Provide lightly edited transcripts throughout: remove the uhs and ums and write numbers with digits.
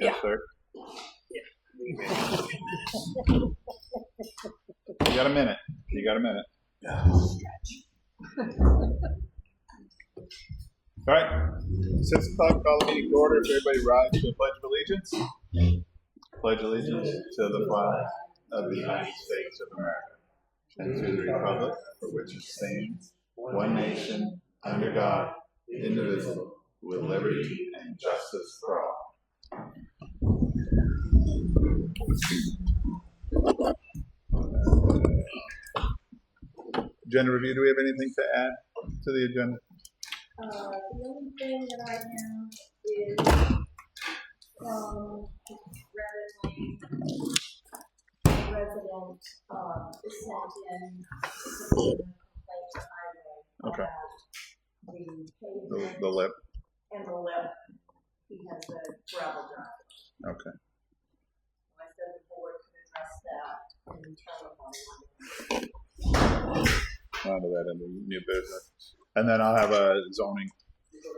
Yes, sir. You got a minute. All right. 6 o'clock, call the meeting to order. If everybody rise to the Pledge of Allegiance. Pledge allegiance to the flag of the United States of America and to the republic for which it stands, one nation, under God, indivisible, with liberty and justice for all. Agenda review. Do we have anything to add to the agenda? The only thing that I have is resident is sent in a complaint to highway Okay. about the pavement The lip. and the lip. He has a gravel drive. Okay. I said the board could address that and telephone On to that in the new business. And then I'll have a zoning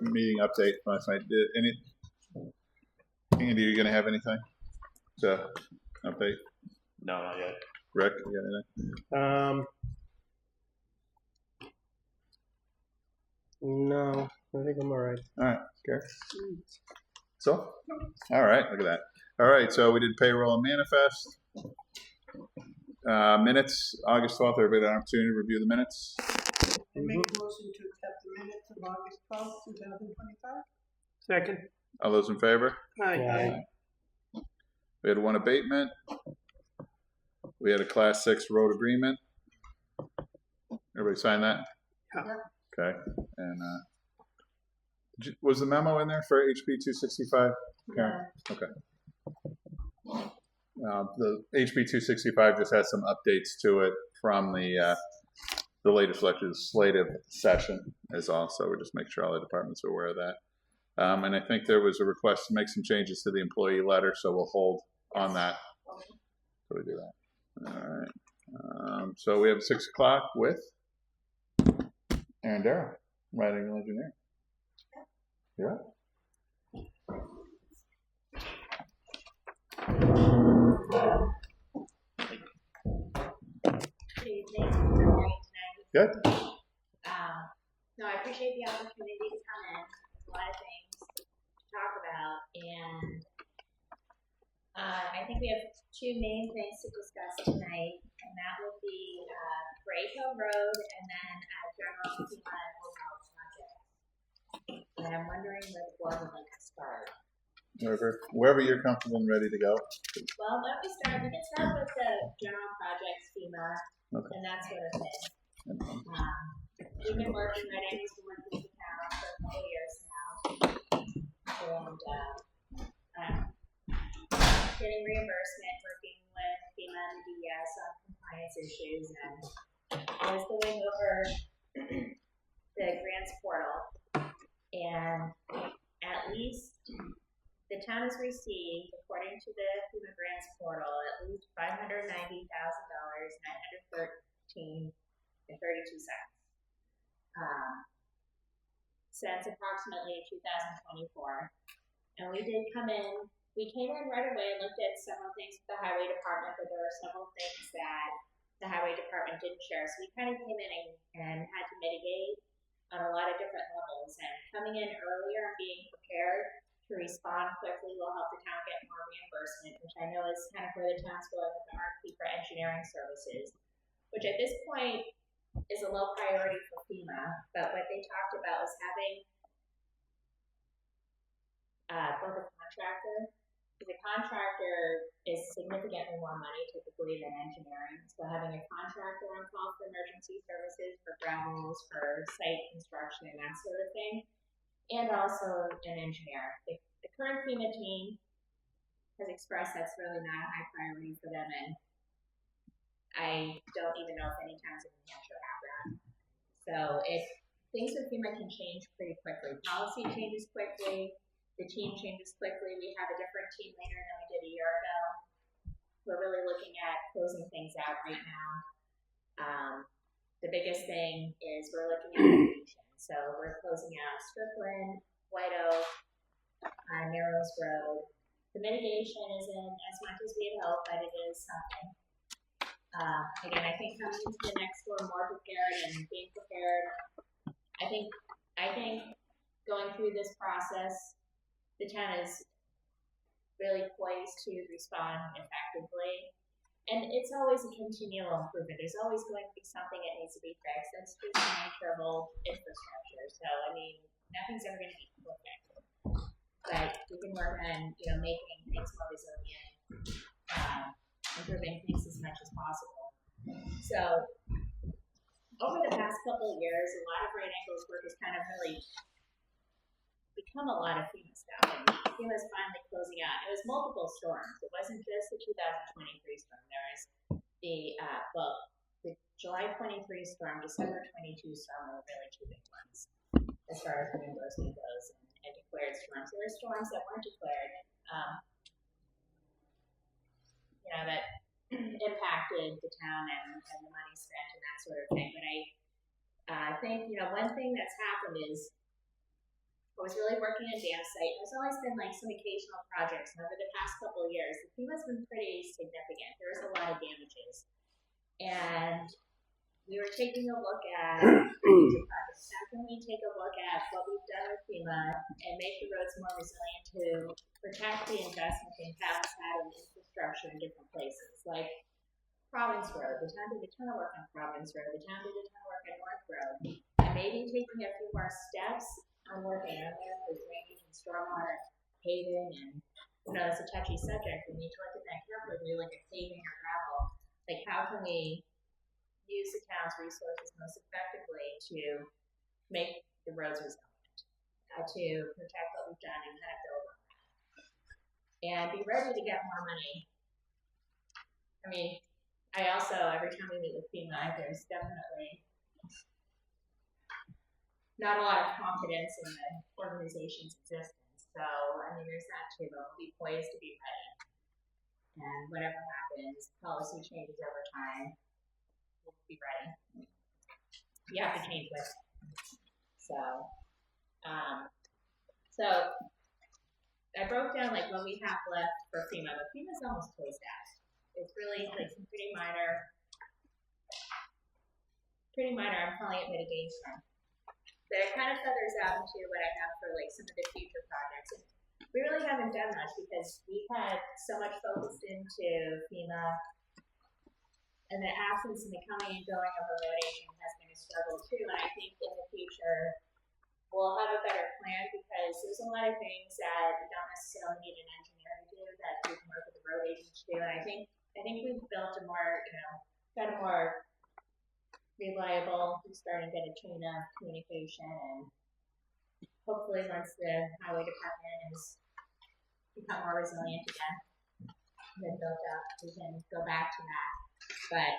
meeting update last night. Andy, are you going to have anything to update? No, not yet. Rick, you got anything? No, I think I'm all right. All right, Gary. So, all right, look at that. All right, so we did payroll and manifest. Minutes, August 12th. Everybody had an opportunity to review the minutes. I make a motion to accept the minutes of August 12th, 2025. Second. All those in favor? Aye. We had one abatement. We had a Class 6 road agreement. Everybody sign that? Yeah. Okay. And was the memo in there for HB 265? Karen? Okay. The HB 265 just has some updates to it from the latest legislative session is all. So we're just making sure all the departments are aware of that. And I think there was a request to make some changes to the employee letter, so we'll hold on that. So we do that. All right. So we have 6 o'clock with Aaron Darrow, writing and engineering. You're up. Good evening. How are you tonight? Good. No, I appreciate the opportunity to come in. There's a lot of things to talk about, and I think we have 2 main things to discuss tonight, and that will be Gray Hill Road and then general FEMA overall project. And I'm wondering where the board would like to start. Wherever you're comfortable and ready to go. Well, why don't we start? We can start with the general projects FEMA, Okay. and that's what it is. We've been working, right? I used to work with the town for a couple of years now, and getting reimbursement, working with FEMA and the DES on compliance issues, and I was going over the grants portal, and at least the town has received, according to the FEMA grants portal, at least $590,913.32. Since approximately 2024. And we did come in, we came in right away and looked at several things with the highway department, but there were several things that the highway department didn't share. So we kind of came in and had to mitigate on a lot of different levels. And coming in earlier and being prepared to respond quickly will help the town get more reimbursement, which I know is kind of where the town's going with the RFP for engineering services, which at this point is a low priority for FEMA, but what they talked about was having both a contractor, because a contractor is significantly more money typically than engineering, so having a contractor on call for emergency services, for gravels, for site construction and that sort of thing, and also an engineer. The current FEMA team has expressed that's really not a high priority for them, and I don't even know if any towns in New Hampshire have that. So things with FEMA can change pretty quickly. Policy changes quickly. The team changes quickly. We have a different team later than we did a year ago. We're really looking at closing things out right now. The biggest thing is we're looking at location. So we're closing out Strickland, White Oak, Narrows Road, The mitigation isn't as much as we had hoped, but it is something. Again, I think coming into the next storm more prepared and being prepared, I think going through this process, the town is really poised to respond effectively. And it's always a continual improvement. There's always going to be something that needs to be fixed. That's just the nature of old infrastructure. So, I mean, nothing's ever going to be perfect. But we can work on, making things more resilient, improving things as much as possible. So, over the past couple of years, a lot of right angles work has kind of really become a lot of FEMA stuff, and FEMA's finally closing out. It was multiple storms. It wasn't just the 2023 storm. There was the July 23 storm, December 22 storm were really two big ones as far as reimbursement goes, and declared storms. There were storms that weren't declared, that impacted the town and the money spent and that sort of thing. But I think, one thing that's happened is I was really working in dam site. There's always been like some occasional projects, and over the past couple of years, the FEMA's been pretty significant. There's a lot of damages, and we were taking a look at major projects. How can we take a look at what we've done with FEMA and make the roads more resilient to protect the investment in towns had in infrastructure in different places, like Province Road. The town did a ton of work on Province Road. The town did a ton of work on North Road, and maybe taking a few more steps on working on there for drainage and stormwater paving, and it's a touchy subject. We need to look at that carefully. We look at paving or gravel. Like, how can we use the town's resources most effectively to make the roads resilient, to protect what we've done and kind of build on that, and be ready to get more money. I mean, I also, every time we meet with FEMA, there's definitely not a lot of confidence in the organization's existence. So, I mean, there's that too, but we'll be poised to be ready. And whatever happens, policy changes over time, we'll be ready. You have to change with it. So I broke down like what we have left for FEMA, but FEMA's almost closed out. It's really like some pretty minor, I'm calling it mitigation. But it kind of feathers out into what I have for like some of the future projects. And we really haven't done much because we've had so much focus into FEMA, and the absence and the coming and going of a road agent has been a struggle too. And I think in the future we'll have a better plan because there's a lot of things that we don't necessarily need an engineer to do that we can work with the road agent to do. And I think we've built a more, got a more reliable, we're starting to get a chain of communication, and hopefully once the highway department has become more resilient again, been built up, we can go back to that. But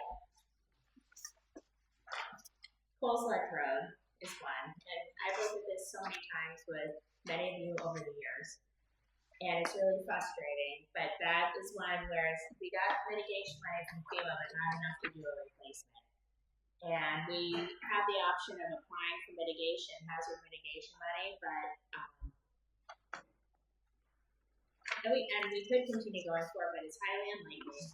Coles Ledge Road is one, and I've looked at this so many times with many of you over the years, and it's really frustrating, but that is one where we got mitigation money from FEMA, but not enough to do a replacement. And we have the option of applying for hazard mitigation money, but and we could continue going forward, but it's highly unlikely.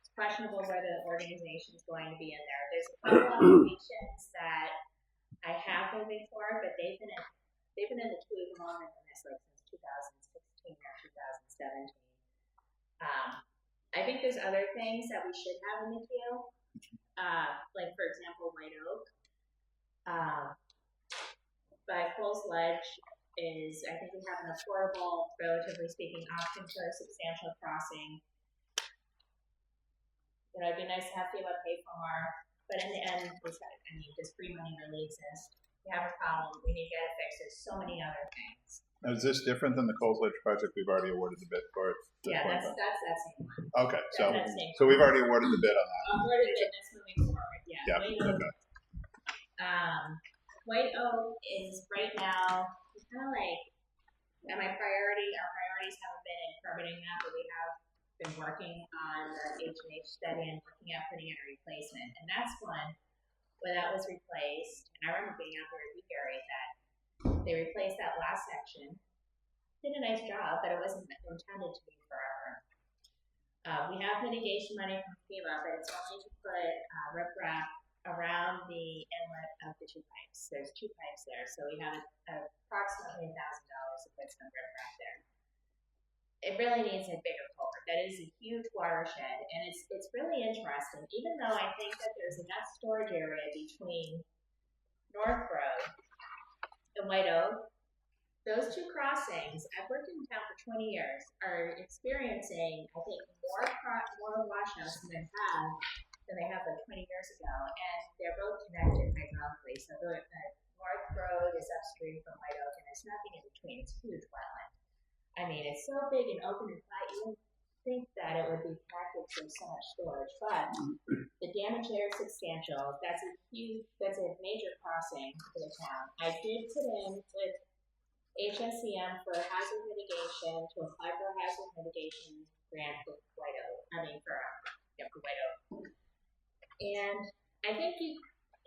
It's questionable where the organization is going to be in there. There's a couple applications that I have moving forward, but they've been in the queue longer than this, like since 2016 or 2017. I think there's other things that we should have in the queue. Like for example, White Oak. But Coles Ledge is, I think we have an affordable, relatively speaking, option for a substantial crossing. It'd be nice to have FEMA pay for more, but in the end, does free money really exist? We have a problem. We need to get it fixed. There's so many other things. Now, is this different than the Coles Ledge project we've already awarded the bid for? Yeah, that's that same one. Okay, so we've already awarded the bid on that. Awarded it. That's moving forward. Yeah. Okay. White Oak is right now kind of like my priority. Our priorities haven't been in permitting that, but we have been working on the H&H study and looking at putting in a replacement. And that's one where that was replaced. And I remember being out there at Gary that they replaced that last section. did a nice job, but it wasn't intended to be forever. We have mitigation money from FEMA, but it's only to put riprap around the inlet of the two pipes. There's two pipes there, so we have approximately $1,000 to put some riprap there. It really needs a bigger culvert. That is a huge watershed, and it's really interesting. Even though I think that there's enough storage area between North Road and White Oak, those two crossings, I've worked in town for 20 years, are experiencing, I think, more washouts than they have like 20 years ago, and they're both connected hydraulically. So the North Road is upstream from White Oak, and there's nothing in between. It's a huge wetland. I mean, it's so big and open and flat, you wouldn't think that it would be connected to so much storage, but the damage there is substantial. That's a major crossing for the town. I did put in with HSCM for hazard mitigation to apply for a hazard mitigation grant for White Oak. For White Oak. And I think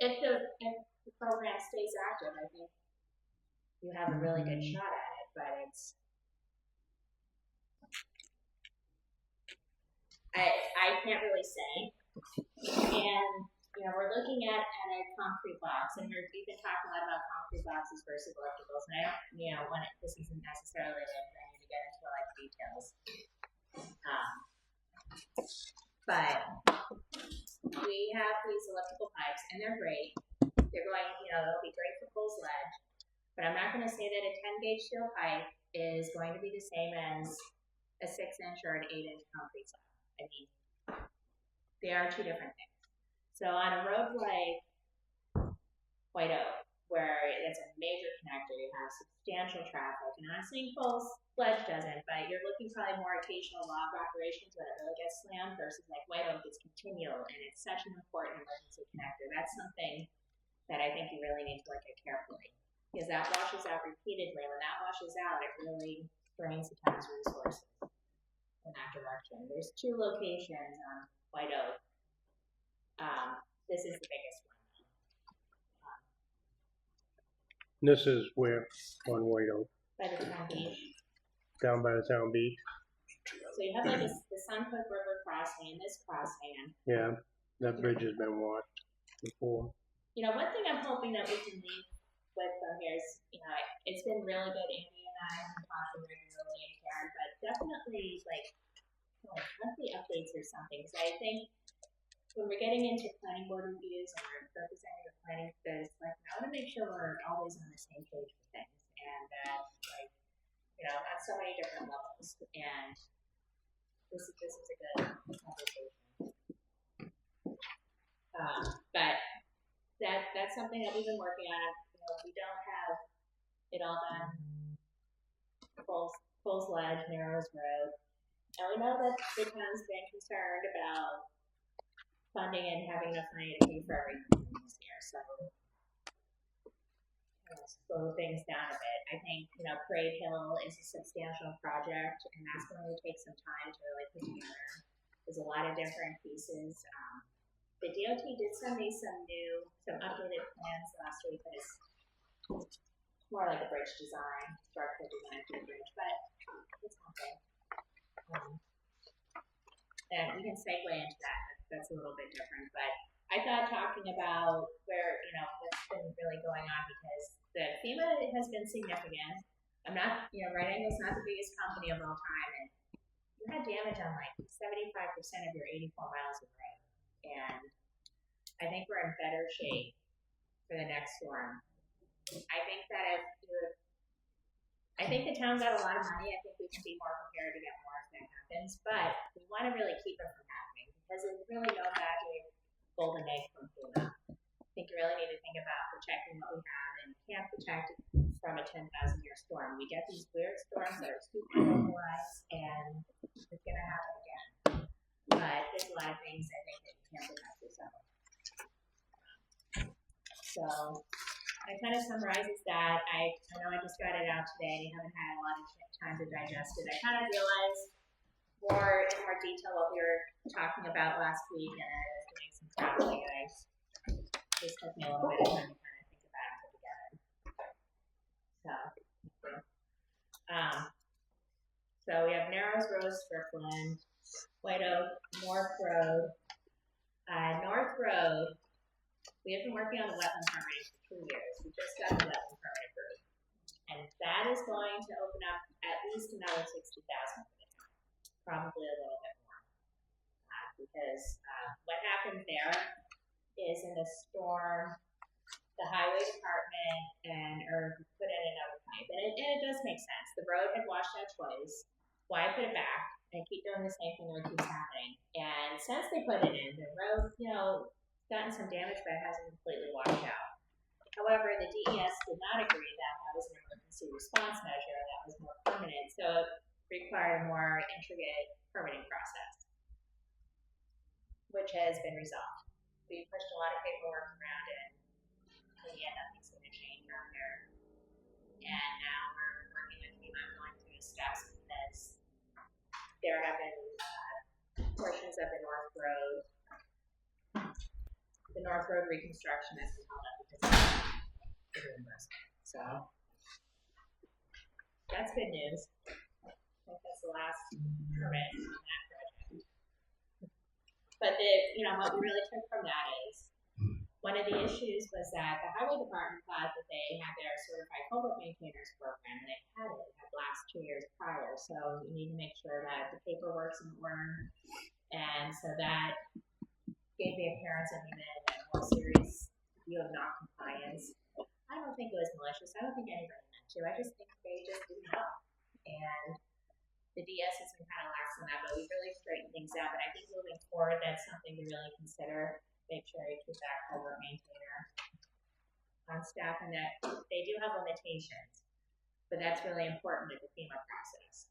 if the program stays active, I think you have a really good shot at it. But I can't really say. And we're looking at a concrete box, and we've been talking a lot about concrete boxes versus electricals. And this isn't necessarily I need to get into like details. But we have these elliptical pipes, and they're great. They're going, they'll be great for Coles Ledge. But I'm not going to say that a 10-gauge steel pipe is going to be the same as a 6-inch or an 8-inch concrete slab. I mean, they are two different things. So on a road like White Oak, where it's a major connector, you have substantial traffic, and I'm not saying Coles Ledge doesn't, but you're looking probably more occasional log operations when it really gets slammed versus like White Oak is continual, and it's such an important emergency connector. That's something that I think you really need to look at carefully, because that washes out repeatedly. When that washes out, it really drains the town's resources in that direction. There's two locations on White Oak. This is the biggest one. This is where on White Oak, By the town beach. down by the town beach. So you have like the Suncook River crossing and this crossing. Yeah, that bridge has been washed before. One thing I'm hoping that we can leave with from here is, it's been really good. Andy and I have been talking regularly and Karen, but definitely like monthly updates or something. Because I think when we're getting into planning board reviews and we're representing the planning, I want to make sure we're always on the same page with things, and on so many different levels. And this is a good conversation. But that's something that we've been working on. We don't have it all done. Coles Ledge, Narrows Road, and we know that the town's been concerned about funding and having enough money to pay for everything this year. So slow things down a bit. I think Parade Hill is a substantial project, and that's going to take some time to really put together. There's a lot of different pieces. The DOT did send me some updated plans last week, but it's more like a bridge design, structural design for the bridge, but it's something. And we can segue into that. That's a little bit different, but I thought talking about what's been really going on, because the FEMA has been significant. I'm not, Right Angle's not the biggest company of all time, and you had damage on like 75% of your 84 miles of road. And I think we're in better shape for the next storm. I think that I think the town got a lot of money. I think we can be more prepared to get more if that happens, but we want to really keep it from happening, because there's really no magic golden egg from FEMA. I think you really need to think about protecting what we have, and you can't protect it from a 10,000-year storm. We get these weird storms that are super localized, and it's going to happen again. But there's a lot of things I think that you can't protect yourself. So that kind of summarizes that. I know I just got it out today, and you haven't had a lot of time to digest it. I kind of realized in more detail what we were talking about last week, and I was doing some traveling, and this took me a little bit of time to kind of think about it together. So, So we have Narrows Road, Strickland, White Oak, North Road. North Road, we have been working on the wetland permitting for 2 years. We just got the wetland permit approved. And that is going to open up at least another 60,000 for the town, probably a little bit more. Because what happened there is in the storm, the highway department put in another pipe. And it does make sense. The road had washed out twice. Why put it back and keep doing the same thing that keeps happening? And since they put it in, the road, gotten some damage, but it hasn't completely washed out. However, the DES did not agree that that was an emergency response measure, that was more permanent, so it required a more intricate permitting process, which has been resolved. We pushed a lot of paperwork around it, and yet nothing's going to change out there. And now we're working with FEMA going through the steps because there have been portions of the North Road reconstruction has been held up because of the reimbursement. So that's good news. I think that's the last permit on that project. But what we really took from that is one of the issues was that the highway department thought that they had their certified culvert maintainers program, and they had lapsed 2 years prior. So you need to make sure that the paperwork's in order, and so that gave the appearance of even a more serious view of non-compliance. I don't think it was malicious. I don't think anybody meant to. I just think they just didn't know. And the DS has been kind of lax on that, but we really straightened things out. But I think moving forward, that's something to really consider. Make sure you keep that culvert maintainer on staff, and that they do have limitations, but that's really important in the FEMA process.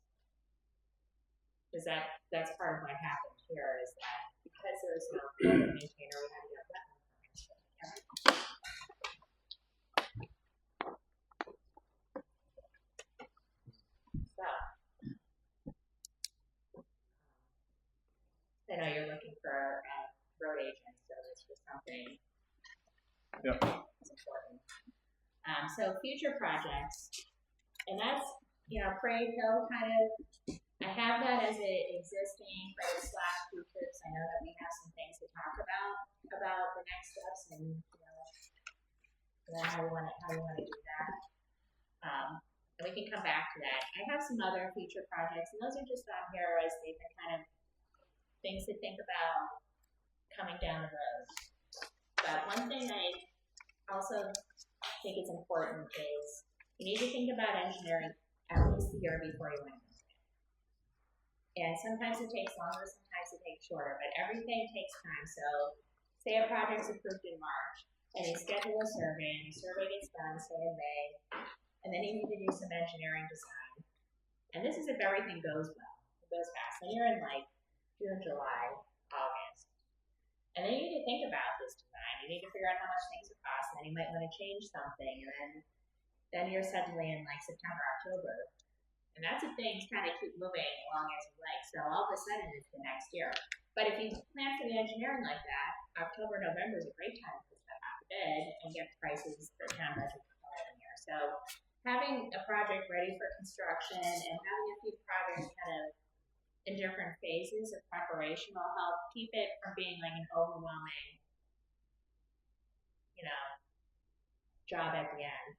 Because that's part of what happened here is that because there's no culvert maintainer, we had to get wetland permits for everything. So I know you're looking for a road agent, so this was something that's important. So future projects, and that's Parade Hill kind of. I have that as an existing / future because I know that we have some things to talk about the next steps and how we want to do that. And we can come back to that. I have some other future projects, and those are just on here as they've been kind of things to think about coming down the road. But one thing I also think is important is you need to think about engineering at least a year before you went. And sometimes it takes longer, sometimes it takes shorter, but everything takes time. So say a project's approved in March, and you schedule a survey, and the survey gets done, say in May, and then you need to do some engineering design. And this is if everything goes well, it goes fast. Then you're in like June, July, August. And then you need to think about this design. You need to figure out how much things will cost, and then you might want to change something, and then you're suddenly in like September, October. And that's if things kind of keep moving along as you like. So all of a sudden it's the next year. But if you plan for the engineering like that, October, November is a great time to put stuff out to bid and get prices for town budget for the following year. So having a project ready for construction and having a few projects kind of in different phases of preparation will help keep it from being like an overwhelming, job at the end.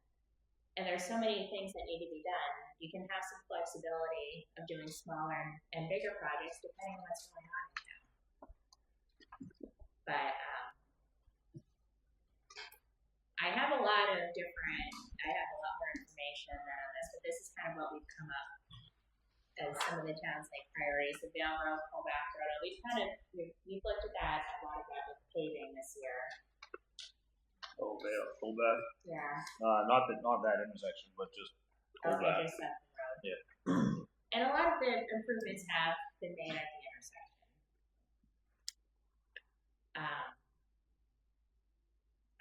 And there's so many things that need to be done. You can have some flexibility of doing smaller and bigger projects depending on what's going on in town. But I have a lot more information on this, but this is kind of what we've come up as some of the town's like priorities. The Vale Road, Pullback Road, we've looked at that, a lot of that with paving this year. Oh, Vale, Pullback? Yeah. Not that intersection, but just Pullback. Okay, just up the road. Yeah. And a lot of the improvements have been made at the intersection.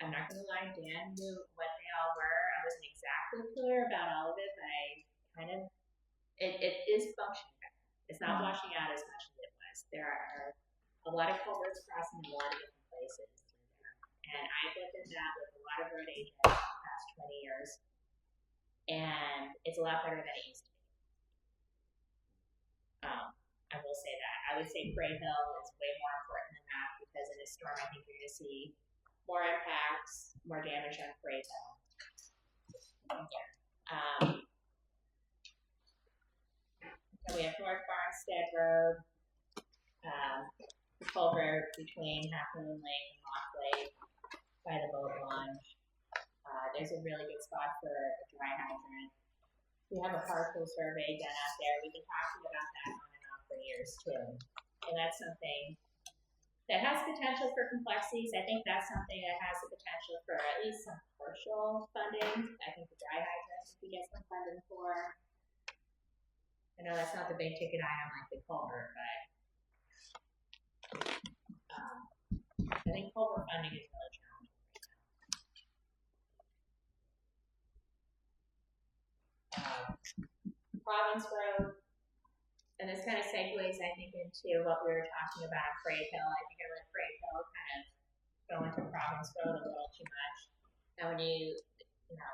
I'm not going to lie, Dan knew what they all were. I wasn't exactly clear about all of it, but it is functioning better. It's not washing out as much as it was. There are a lot of culverts crossing in a lot of different places through there. And I've looked at that with a lot of road agents in the past 20 years. And it's a lot better than it used to be. I will say that. I would say Gray Hill is way more important than that because in a storm, I think you're going to see more impacts, more damage on Gray Hill. So we have North Barnstead Road, culvert between Half Moon Lake and Lock Lake by the boat launch. There's a really good spot for a dry hydrant. We have a partial survey done out there. We've been talking about that on and off for years too. And that's something that has potential for complexities. I think that's something that has the potential for at least some partial funding. I think the dry hydrant, if we get some funding for. I know that's not the big ticket item like the culvert, but I think culvert funding is really challenging right now. Province Road, and this kind of segues, I think, into what we were talking about at Freight Hill. I think I let Freight Hill kind of go into Province Road a little too much. And when you know,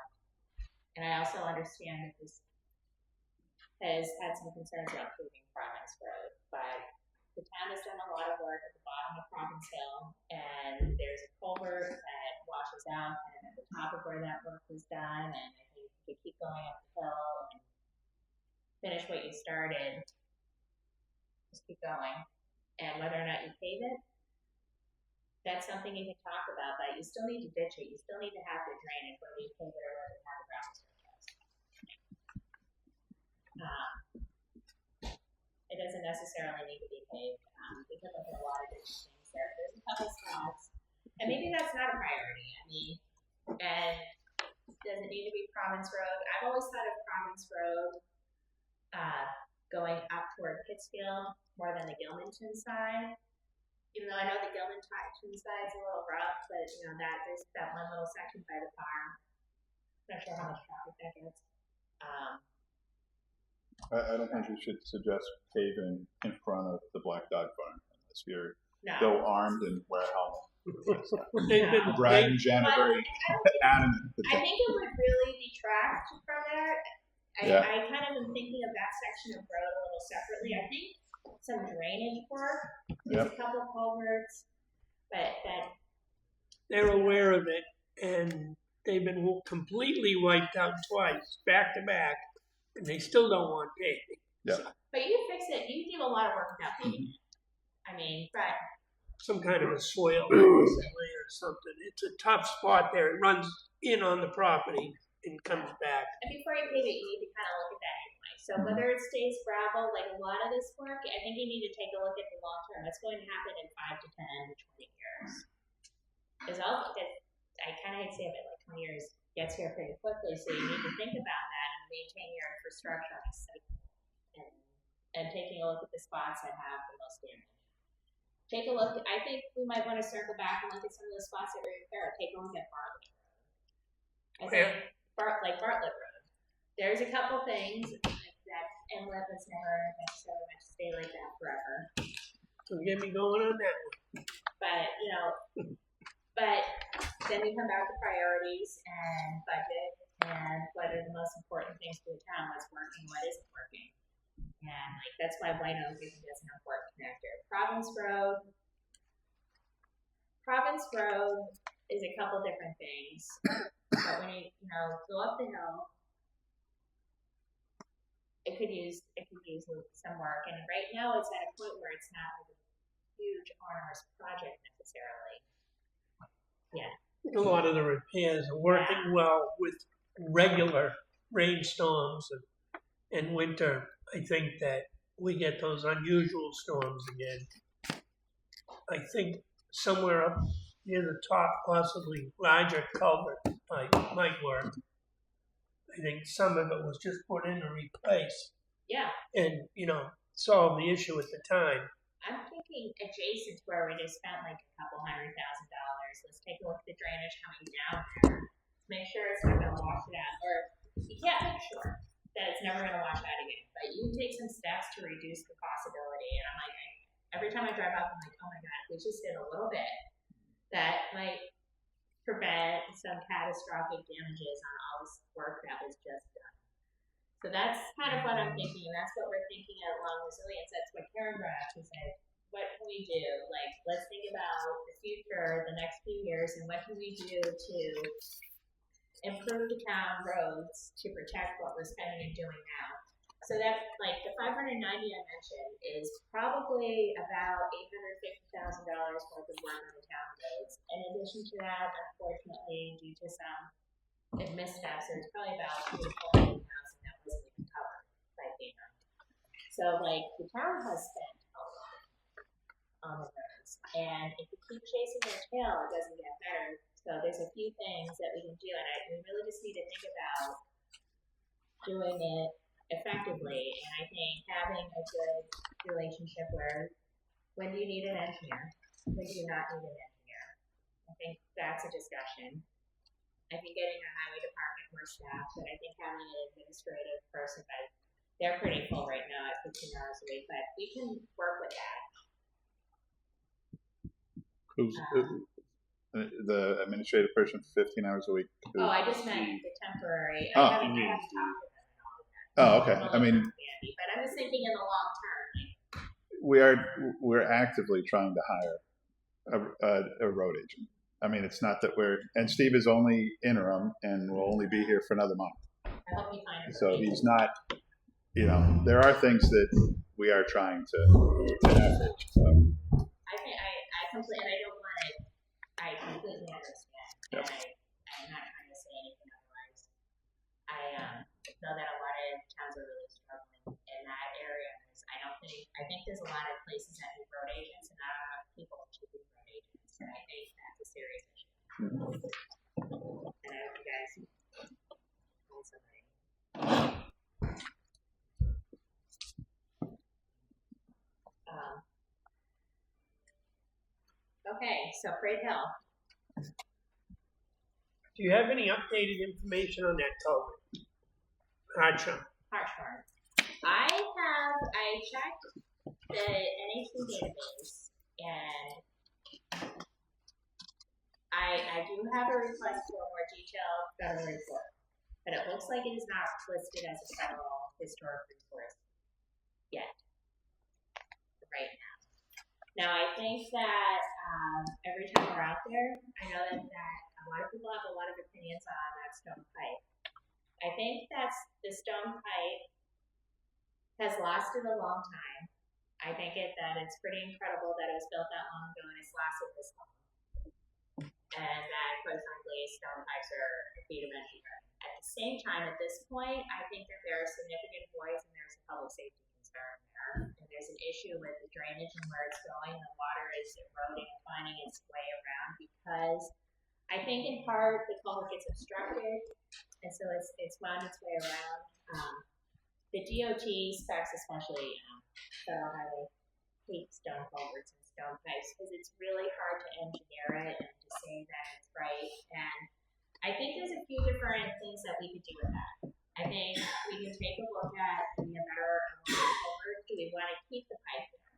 and I also understand that this has had some concerns about paving Province Road, but the town has done a lot of work at the bottom of Province Hill, and there's a culvert that washes out and at the top of where that work was done, and I think you keep going up the hill and finish what you started, just keep going. And whether or not you pave it, that's something you can talk about, but you still need to ditch it. You still need to have the drainage, whether you pave it or whether you have a gravel surface. It doesn't necessarily need to be paved. We can look at a lot of different things there. There's a couple spots, and maybe that's not a priority. I mean, and does it need to be Province Road? I've always thought of Province Road going up toward Pittsfield more than the Gilmanton side. Even though I know the Gilmanton side is a little rough, but you know that there's that one little section by the farm. Not sure how much traffic that gets. I don't think you should suggest paving in front of the Black Dog Farm unless you're No. still armed and wear a helmet. They've been, Brad they, and Jen are very adamant. I think it would really detract from that. Yeah. I kind of am thinking of that section of road a little separately. I think some drainage work, there's a couple of culverts, but that they're aware of it, and they've been completely wiped out twice, back to back, and they still don't want paving. Yeah. but you can fix it. You can do a lot of work without paving it. I mean, but Some kind of a soil layer or something. It's a tough spot there. It runs in on the property and comes back. and before you pave it, you need to kind of look at that anyway. So whether it stays gravel, like a lot of this work, I think you need to take a look at the long term. What's going to happen in 5 to 10 to 20 years? Because I kind of hate to say it, but like 20 years gets here pretty quickly, so you need to think about that and maintain your infrastructure on a cycle and taking a look at the spots that have the most damage. Take a look. I think we might want to circle back and look at some of the spots that were repaired. Take a look at Bartlett Road. I think Bartlett Road. There's a couple things that inlet was never necessarily meant to stay like that forever. So get me going on that one. But but then we come back to priorities and budget and what are the most important things to the town, what's working, what isn't working. And like that's why White Oak is an important connector. Province Road is a couple different things. But when you go up the hill, it could use some work. And right now it's at a point where it's not like a huge onerous project necessarily. Yeah. A lot of the repairs are working well with regular rainstorms and winter. I think that we get those unusual storms again. I think somewhere up near the top, possibly larger culvert might work. I think some of it was just put in to replace Yeah. and, solve the issue at the time. I'm thinking adjacent to where we just spent like a couple $100,000. Let's take a look at the drainage coming down there. Make sure it's not going to wash it out. Or you can't make sure that it's never going to wash out again. But you can take some steps to reduce the possibility. And I'm like, every time I drive up, I'm like, oh my God, if we just did a little bit, that might prevent some catastrophic damages on all this work that was just done. So that's kind of what I'm thinking, and that's what we're thinking along resilience. That's what Karen brought up. She said, what can we do? Like, let's think about the future, the next few years, and what can we do to improve the town roads to protect what we're spending and doing now. So that, like, the 590 I mentioned is probably about $850,000 worth of work on the town roads. In addition to that, unfortunately, due to some missteps, there's probably about $200,000 that wasn't even covered by FEMA. So, like, the town has spent a lot on the roads, and if you keep chasing their tail, it doesn't get better. So there's a few things that we can do, and we really just need to think about doing it effectively. And I think having a good relationship where, when do you need an engineer? When do you not need an engineer? I think that's a discussion. I think getting a highway department more staff, but I think having an administrative person, but they're pretty full right now at 15 hours a week, but we can work with that. Who's the administrative person for 15 hours a week? Oh, I just meant the temporary. Oh. I haven't talked to them at all yet. Oh, okay. I mean, But I'm just thinking in the long term. we're actively trying to hire a road agent. I mean, it's not that and Steve is only interim and will only be here for another month. I hope you find it. So he's not, there are things that we are trying to effort. So. I think I completely, and I don't want to, I completely understand. Yep. And I'm not trying to say anything otherwise. I know that a lot of towns are really struggling in that area. I think there's a lot of places that need road agents and not enough people to be road agents. And I think that's a serious issue. Mm-hmm. And I hope you guys find somebody. Okay, so Freight Hill. Do you have any updated information on that culvert? Hartshorn. I checked the NHC database, and I do have a request for a more detailed federal report, but it looks like it is not listed as a federal historic resource yet, right now. Now, I think that every time we're out there, I know that a lot of people have a lot of opinions on that stone pipe. I think that's the stone pipe has lasted a long time. I think that it's pretty incredible that it was built that long ago and it's lasted this long. And that, quite frankly, stone pipes are a feat of engineering. At the same time, at this point, I think that there are significant voids and there's a public safety concern there. And there's an issue with the drainage and where it's going. The water is eroding and finding its way around because I think in part the culvert gets obstructed, and so it's wound its way around. The DOT specs, especially federal highway, hate stone culverts and stone pipes because it's really hard to engineer it and to say that it's right. And I think there's a few different things that we could do with that. I think we can take a look at maybe a better culvert. Do we want to keep the pipe there?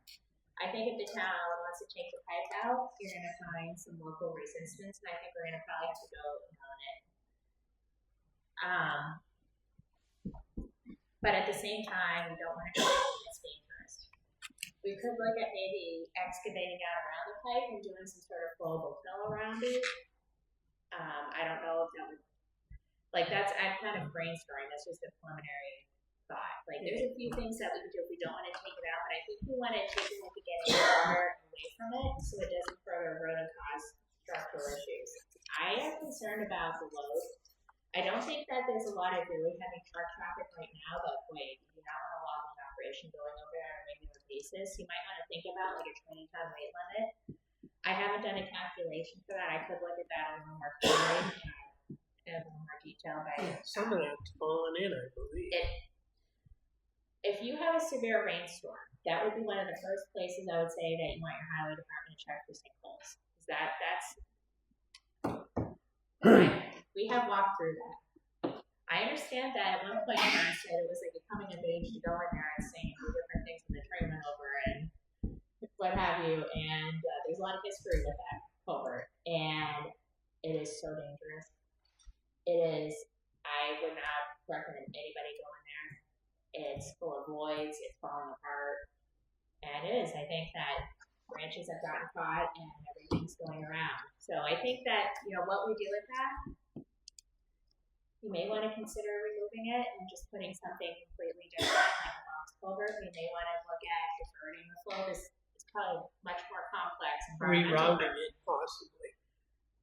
I think if the town wants to take the pipe out, you're going to find some local resistance, and I think we're going to probably have to go on it. But at the same time, we don't want to go anything that's dangerous. We could look at maybe excavating out around the pipe and doing some sort of flowable fill around it. I don't know if that would, I'm kind of brainstorming, that's just a preliminary thought. Like, there's a few things that we could do if we don't want to take it out, but I think we want to take a look at getting water away from it so it doesn't further erode and cause structural issues. I am concerned about the load. I don't think that there's a lot of really heavy truck traffic right now, but wait, you do not want a logging operation going over there on a regular basis. You might want to think about like a 20-ton weight limit. I haven't done a calculation for that. I could look at that a little more clearly and a little more detail. But some of that's fallen in, I believe. If you have a severe rainstorm, that would be one of the first places I would say that you want your highway department to check for sinkholes. We have walked through that. I understand that at one point I said it was like a coming of age to go in there and saying different things when the train went over and what have you. And there's a lot of history with that culvert, and it is so dangerous. It is. I would not recommend anybody go in there. voids, it's falling apart. And it is. I think that branches have gotten caught and everything's going around. So I think that, what we do with that, you may want to consider removing it and just putting something completely different, like a box culvert. You may want to look at diverting the flow. This is probably much more complex environmental. Rerouting it possibly.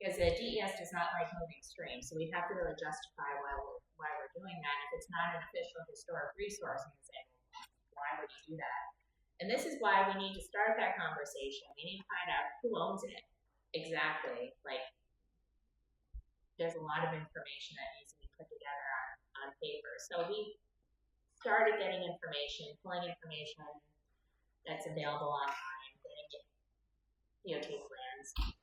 Because the DES does not like moving streams, so we'd have to really justify why we're doing that. If it's not an official historic resource, and say, why would you do that? And this is why we need to start that conversation. We need to find out who owns it exactly. Like, there's a lot of information that needs to be put together on paper. So we started getting information, pulling information that's available online, getting DOT plans.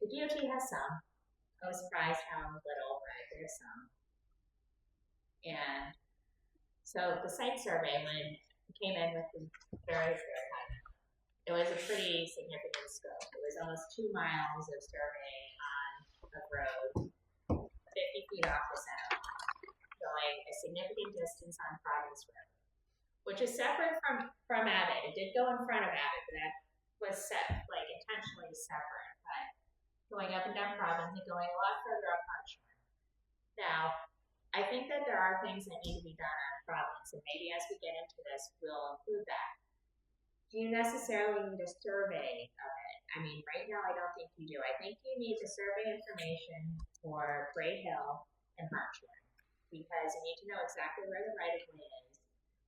The DOT has some. I was surprised how little, but there's some. And so the site survey, when it came in with the very, very high number, it was a pretty significant scope. It was almost 2 miles of survey on a road, 50 feet off the center line, going a significant distance on Province Road, which is separate from Abbott. It did go in front of Abbott, but that was set, intentionally separate. But going up and down Province and going a lot further up Hartshorn. Now, I think that there are things that need to be done on Province, and maybe as we get into this, we'll include that. Do you necessarily need a survey of it? I mean, right now I don't think you do. I think you need the survey information for Braid Hill and Hartshorn, because you need to know exactly where the right-of-way is.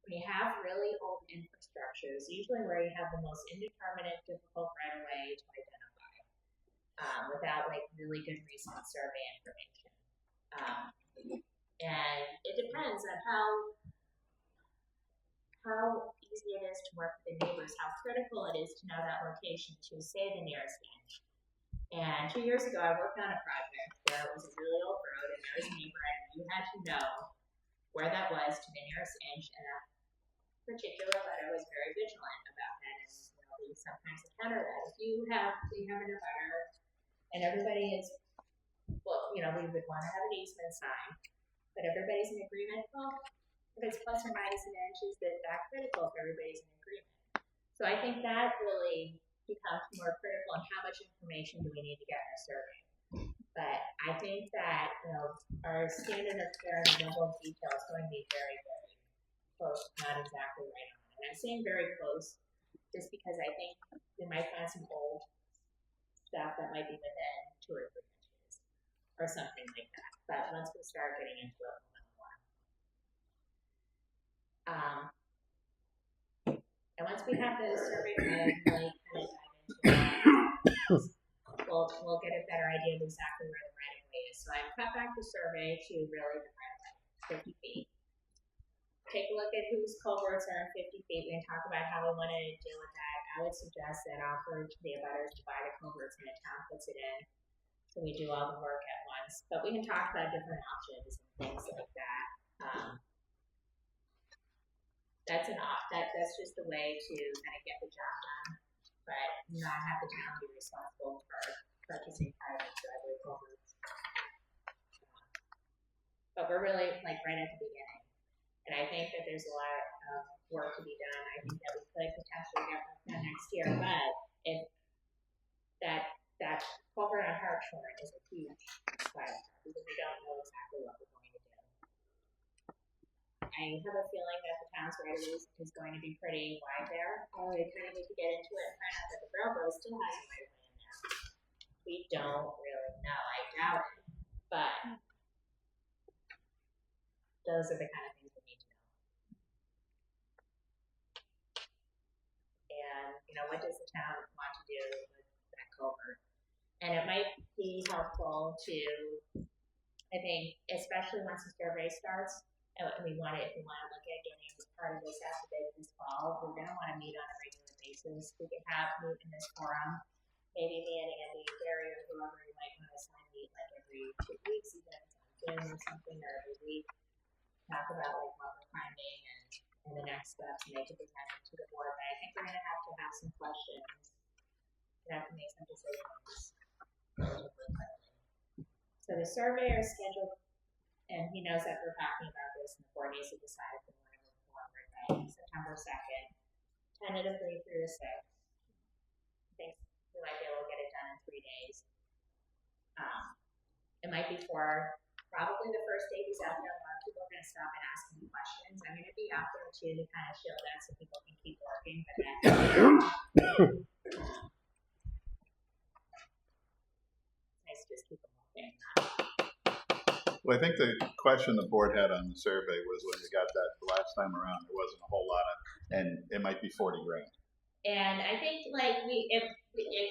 When you have really old infrastructures, usually where you have the most indeterminate, difficult right-of-way to identify. Without really good recent survey information. And it depends on how easy it is to work with the neighbors, how critical it is to know that location to say the nearest inch. And 2 years ago, I worked on a project where it was a really old road and there was a neighbor and you had to know where that was to the nearest inch, and that particular letter was very vigilant about that, and we sometimes encounter that. If we have an abutter and everybody is, we would want to have an easement sign, but everybody's in agreement. Well, if it's plus or minus an inch, is that critical if everybody's in agreement? So I think that really becomes more critical on how much information do we need to get in our survey. But I think that our standard of care and the level of detail is going to be very, very close, not exactly right on. And I'm saying very close just because I think we might find some old stuff that might be within 2 or 3 inches or something like that. But once we start getting into it a little more. And once we have the survey really kind of dive into that, we'll get a better idea of exactly where the right of way is. So I've cut back the survey to really the right of way, 50 feet. Take a look at whose culverts are in 50 feet. We can talk about how we want to deal with that. I would suggest that offer to the abutters to buy the culverts and the town puts it in. So we do all the work at once. But we can talk about different options and things like that. That's just a way to kind of get the job done, but not have the town be responsible for purchasing private driveway culverts. But we're really right at the beginning. And I think that there's a lot of work to be done. I think that we could potentially get work done next year, but if that culvert on Hartshorn is a huge spike because we don't know exactly what we're going to do. I have a feeling that the town's right-of-way is going to be pretty wide there. We kind of need to get into it and find out that the railroad still has a right-of-way in there. We don't really know. I doubt it, but those are the kind of things we need to know. And, what does the town want to do with that culvert? And it might be helpful to, I think, especially once the survey starts, and if we want to look at getting part of this activated this fall, we're going to want to meet on a regular basis. We can meet in this forum, maybe me and Andy, Gary, or whoever you might want to assign meet every 2 weeks, even if it's on Zoom or something, or every week. Talk about what we're finding and the next steps, and they can present it to the board. But I think we're going to have some questions. We have to make some decisions. So the surveyor is scheduled, and he knows that we're talking about this, and the board needs to decide if we want to move forward. September 2nd, tentatively through the 6th. I think we might be able to get it done in 3 days. It might be for probably the first day he's out there. A lot of people are going to stop and ask him questions. I'm going to be out there too to kind of shield that so people can keep working. But then, nice to just keep them working. Well, I think the question the board had on the survey was when we got that the last time around, there wasn't a whole lot of, and it might be 40 grand. And I think like it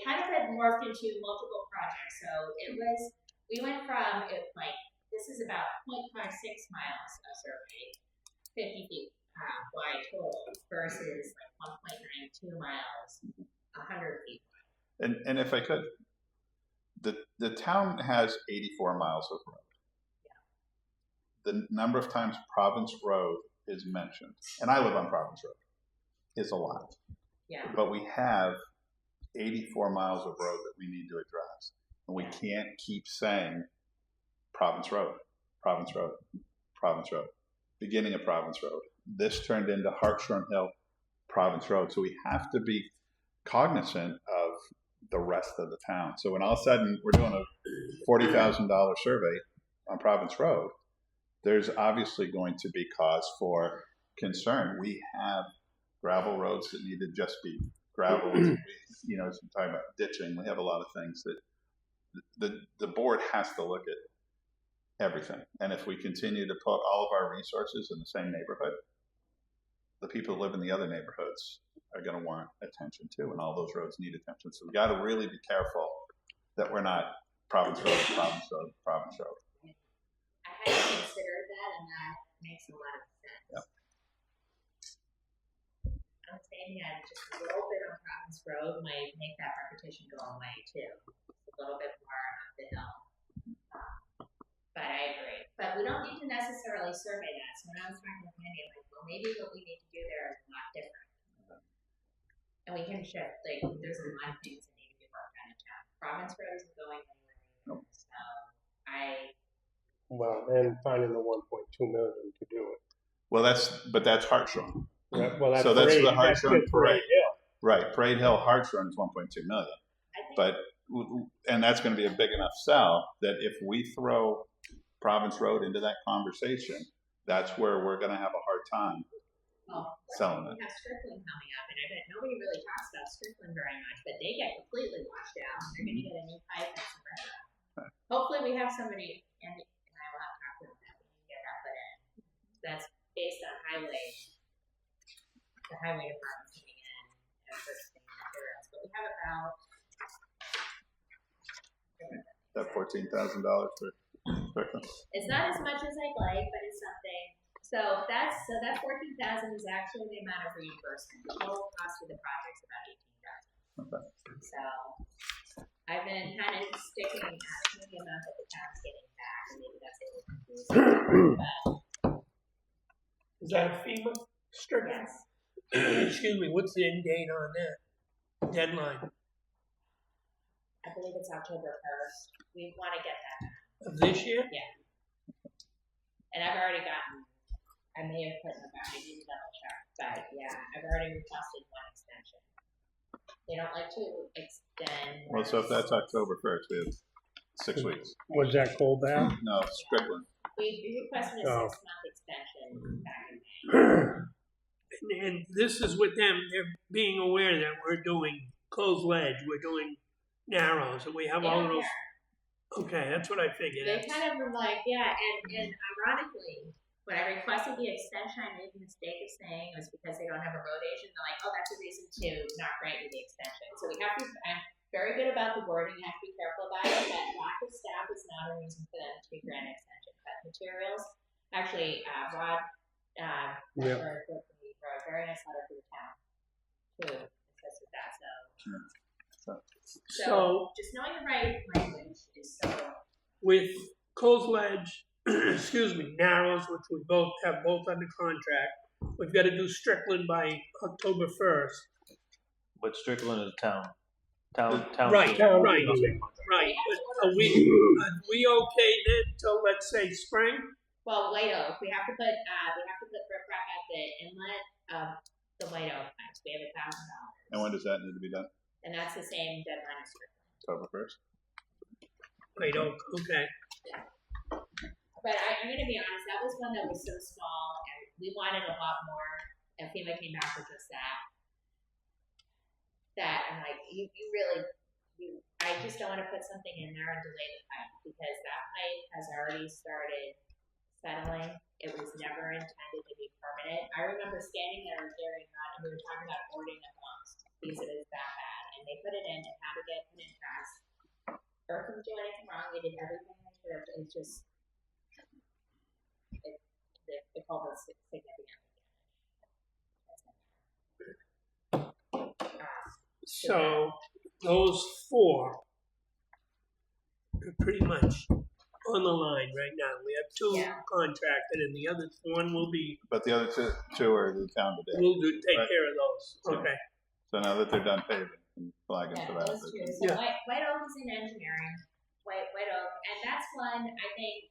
kind of had morphed into multiple projects. So we went from this is about 0.56 miles of survey, 50 feet wide total versus like 1.92 miles, 100 feet. And if I could, the town has 84 miles of road. The number of times Province Road is mentioned, and I live on Province Road, is a lot. Yeah. But we have 84 miles of road that we need to address. And we can't keep saying Province Road, Province Road, Province Road, beginning of Province Road. This turned into Hartshorn Hill, Province Road. So we have to be cognizant of the rest of the town. So when all of a sudden we're doing a $40,000 survey on Province Road, there's obviously going to be cause for concern. We have gravel roads that need to just be gravel. As we're talking about ditching, we have a lot of things that the board has to look at everything. And if we continue to put all of our resources in the same neighborhood, the people who live in the other neighborhoods are going to want attention too, and all those roads need attention. So we got to really be careful that we're not Province Road, Province Road, Province Road. I hadn't considered that, and that makes a lot of sense. Yep. I'm saying that just a little bit on Province Road might make that repetition go away too. A little bit more up the hill. But I agree. But we don't need to necessarily survey that. So when I was talking with Andy, I'm like, well, maybe what we need to do there is a lot different. And we can shift. Like, there's a lot of things that need to be worked on in town. Province Road isn't going anywhere. Nope. So Well, and finding the 1.2 million to do it. Well, that's Hartshorn. Yeah, well, that's So that's Parade, the Hartshorn just Parade. Hill. Right, Parade Hill Hartshorn is 1.2 million. I think And that's going to be a big enough sell that if we throw Province Road into that conversation, that's where we're going to have a hard time selling it. we have Strickland coming up, and I bet nobody really talks about Strickland very much, but they get completely washed out. They're going to get a new pipe and some rest. Hopefully we have somebody, and I will have to talk to them that we can get that put in. That's based on the highway department coming in and purchasing materials. But we have about That $14,000 for Strickland. it's not as much as I'd like, but it's something. So that $14,000 is actually the amount of reimbursement. The total cost of the project is about $18,000. Okay. So I've been kind of sticking at the amount that the town's getting back, and maybe that's a little confusing. But Is that a FEMA Strickland? yes, Excuse me, what's the end date on that? Deadline I believe it's October 1st. We want to get that done. of this year? And I've already gotten. I may have put in the back. I need to double check, but yeah, I've already requested one extension. They don't like to extend. Well, so if that's October 1st, we have 6 weeks. Was that cold back? No, Strickland. We requested a Oh. 6-month extension back in May. And this is with them, they're being aware that we're doing closed ledge, we're doing narrows, and we have They all don't those. care. Okay, that's what I figured. They kind of were like, yeah, and ironically, when I requested the extension, I made the mistake of saying it was because they don't have a road agent. They're like, oh, that's a reason to not grant you the extension. So we have to. I'm very good about the wording. You have to be careful about it. That lack of staff is not a reason for them to grant an extension. But materials, actually, Rod, Yeah. wrote a very nice letter to the town too. Assisted that. So just knowing the right language is so. With closed ledge, excuse me, narrows, which we both have both under contract, we've got to do Strickland by October 1st. But Strickland is town. Town. Right, Town right. meeting. Right, but are we okay then till, let's say, spring? Well, White Oak, we have to put riprap at the inlet of the White Oak fence. We have $1,000. And when does that need to be done? And that's the same deadline as October 1st? Wait, oh, okay. But I'm going to be honest, that was one that was so small, and we wanted a lot more, and FEMA came back with just that. That I'm like, I just don't want to put something in there and delay the pipe, because that pipe has already started settling. It was never intended to be permanent. I remember standing there with Gary and Rod, and we were talking about boarding the homes because it is that bad, and they put it in and how to get it in fast. Earth didn't do anything wrong. They did everything they should have. It's just the culvert's significantly damaged. So those four are pretty much on the line right now. We have two Yeah. contracted, and the other one will be, But the other two are the town today. take Right. care of those. Okay. So now that they're done paving and flagging Yeah, for that. those two. So Yeah. White Oak is in engineering. White Oak, and that's one I think.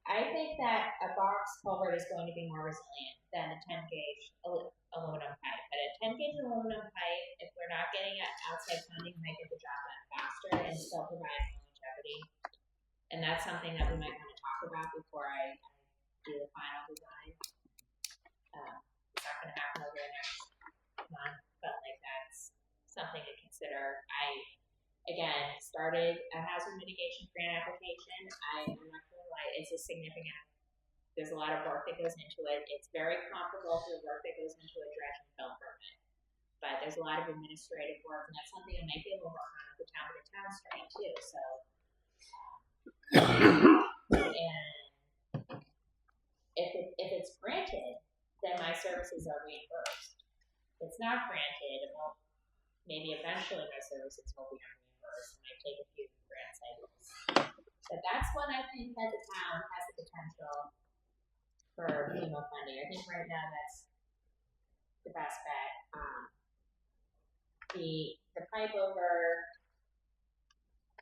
I think that a box culvert is going to be more resilient than a 10 gauge aluminum pipe. But a 10 gauge aluminum pipe, if we're not getting outside funding, might get the job done faster and still provide longevity. And that's something that we might want to talk about before I do the final design. It's not going to happen over the next month, but like that's something to consider. Again, started a hazard mitigation grant application. I'm not gonna lie, it's a significant. There's a lot of work that goes into it. It's very comparable to the work that goes into a dredge and fill permit, but there's a lot of administrative work, and that's something I might be able to work on with the town straight too. So, and if it's granted, then my services are reimbursed. If it's not granted, well, maybe eventually my services will be reimbursed. And I take a few grant cycles. But that's one I think that the town has the potential for FEMA funding. I think right now that's the best bet. The pipe over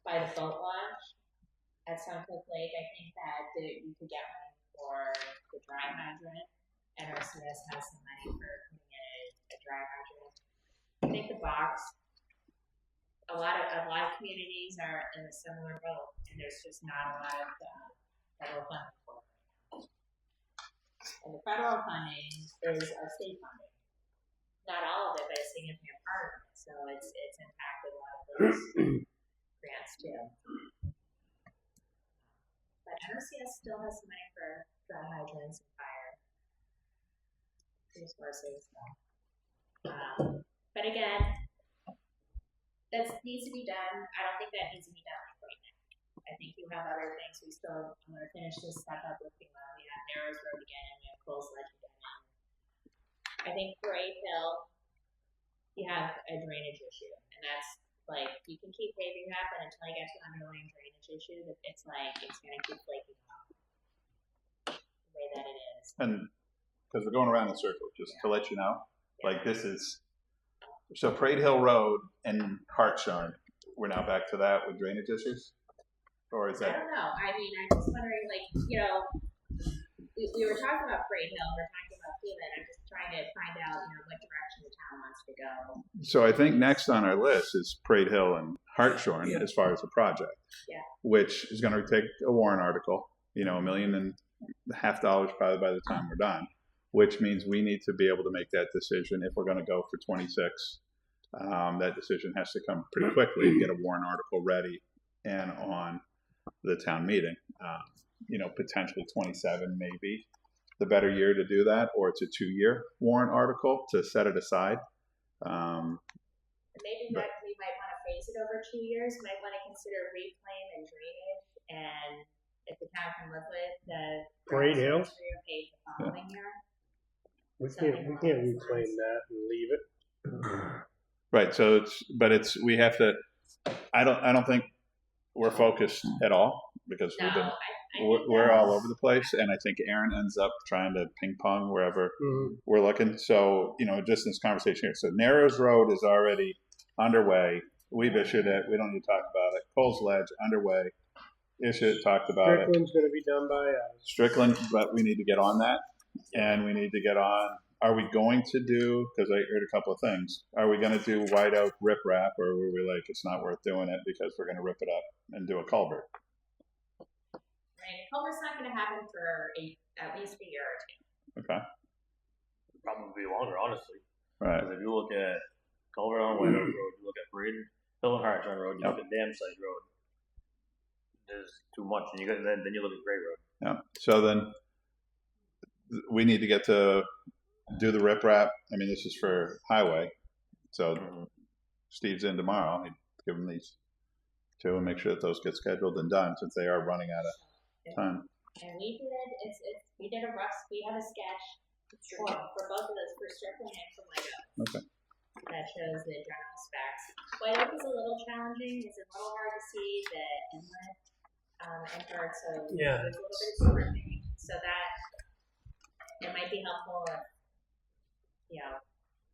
by the boat launch at Suncook Lake, I think that you could get money for the dry hydrant, and RCS has some money for putting in a dry hydrant. I think the box. A lot of communities are in a similar boat, and there's just not a lot of federal funding for it. And the federal funding is our state funding. Not all of it, but a significant part of it. So it's impacted a lot of those grants too. But NRCS still has some money for dry hydrants and fire resources. But again, that needs to be done. I don't think that needs to be done right now. I think you have other things. I'm going to finish this step up with FEMA. We have Narrows Road again, and we have Coles Ledge again. I think Parade Hill, you have a drainage issue, and that's like you can keep paving that, but until you get to underlying drainage issue, it's like it's going to keep flaking off the way that it is. And because we're going around in circles, just to let you know, like this is. So Parade Hill Road and Hartshorn, we're now back to that with drainage issues? Or is I that? don't know. I mean, I'm just wondering, like, we were talking about Parade Hill, we're talking about FEMA, and I'm just trying to find out, what direction the town wants to go. So I think next on our list is Parade Hill and Hartshorn as far as the project. Yeah. Which is going to take a warrant article, $1.5 million probably by the time we're done. Which means we need to be able to make that decision if we're going to go for 26. That decision has to come pretty quickly to get a warrant article ready and on the town meeting. Potentially 27 maybe the better year to do that, or it's a 2-year warrant article to set it aside. Maybe we might want to phase it over 2 years. Might want to consider reclaim and drainage, and if the town can live with the Parade Hill? paid the following year. We can't reclaim that and leave it. Right. So we have to. I don't think we're focused at all because we're all over the place, and I think Aaron ends up trying to ping pong wherever we're looking. So just in this conversation here. So Narrows Road is already underway. We've issued it. We don't need to talk about it. Coles Ledge underway. Ishit talked about it. Strickland's gonna be done by, Strickland, but we need to get on that, and we need to get on. Are we going to do? Because I heard a couple of things. Are we going to do white oak riprap, or were we like it's not worth doing it because we're going to rip it up and do a culvert? Right, culvert's not gonna happen for at least a year or two. Okay, Probably longer, honestly. right. Because if you look at Culver on White Oak Road, you look at Parade Hill and Hartshorn Road, you look at Dam Site Road. There's too much, and then you look at Gray Road. Yeah. So then we need to get to do the riprap. I mean, this is for highway. So Steve's in tomorrow. He'd give him these two and make sure that those get scheduled and done since they are running out of time. And we did a rough, we have a sketch for both of those, for Strickland and for White Oak. Okay. That shows the general specs. White Oak is a little challenging, it's a little hard to see the inlet, and part, so Yeah. there's a little bit of scripting, so that it might be helpful if,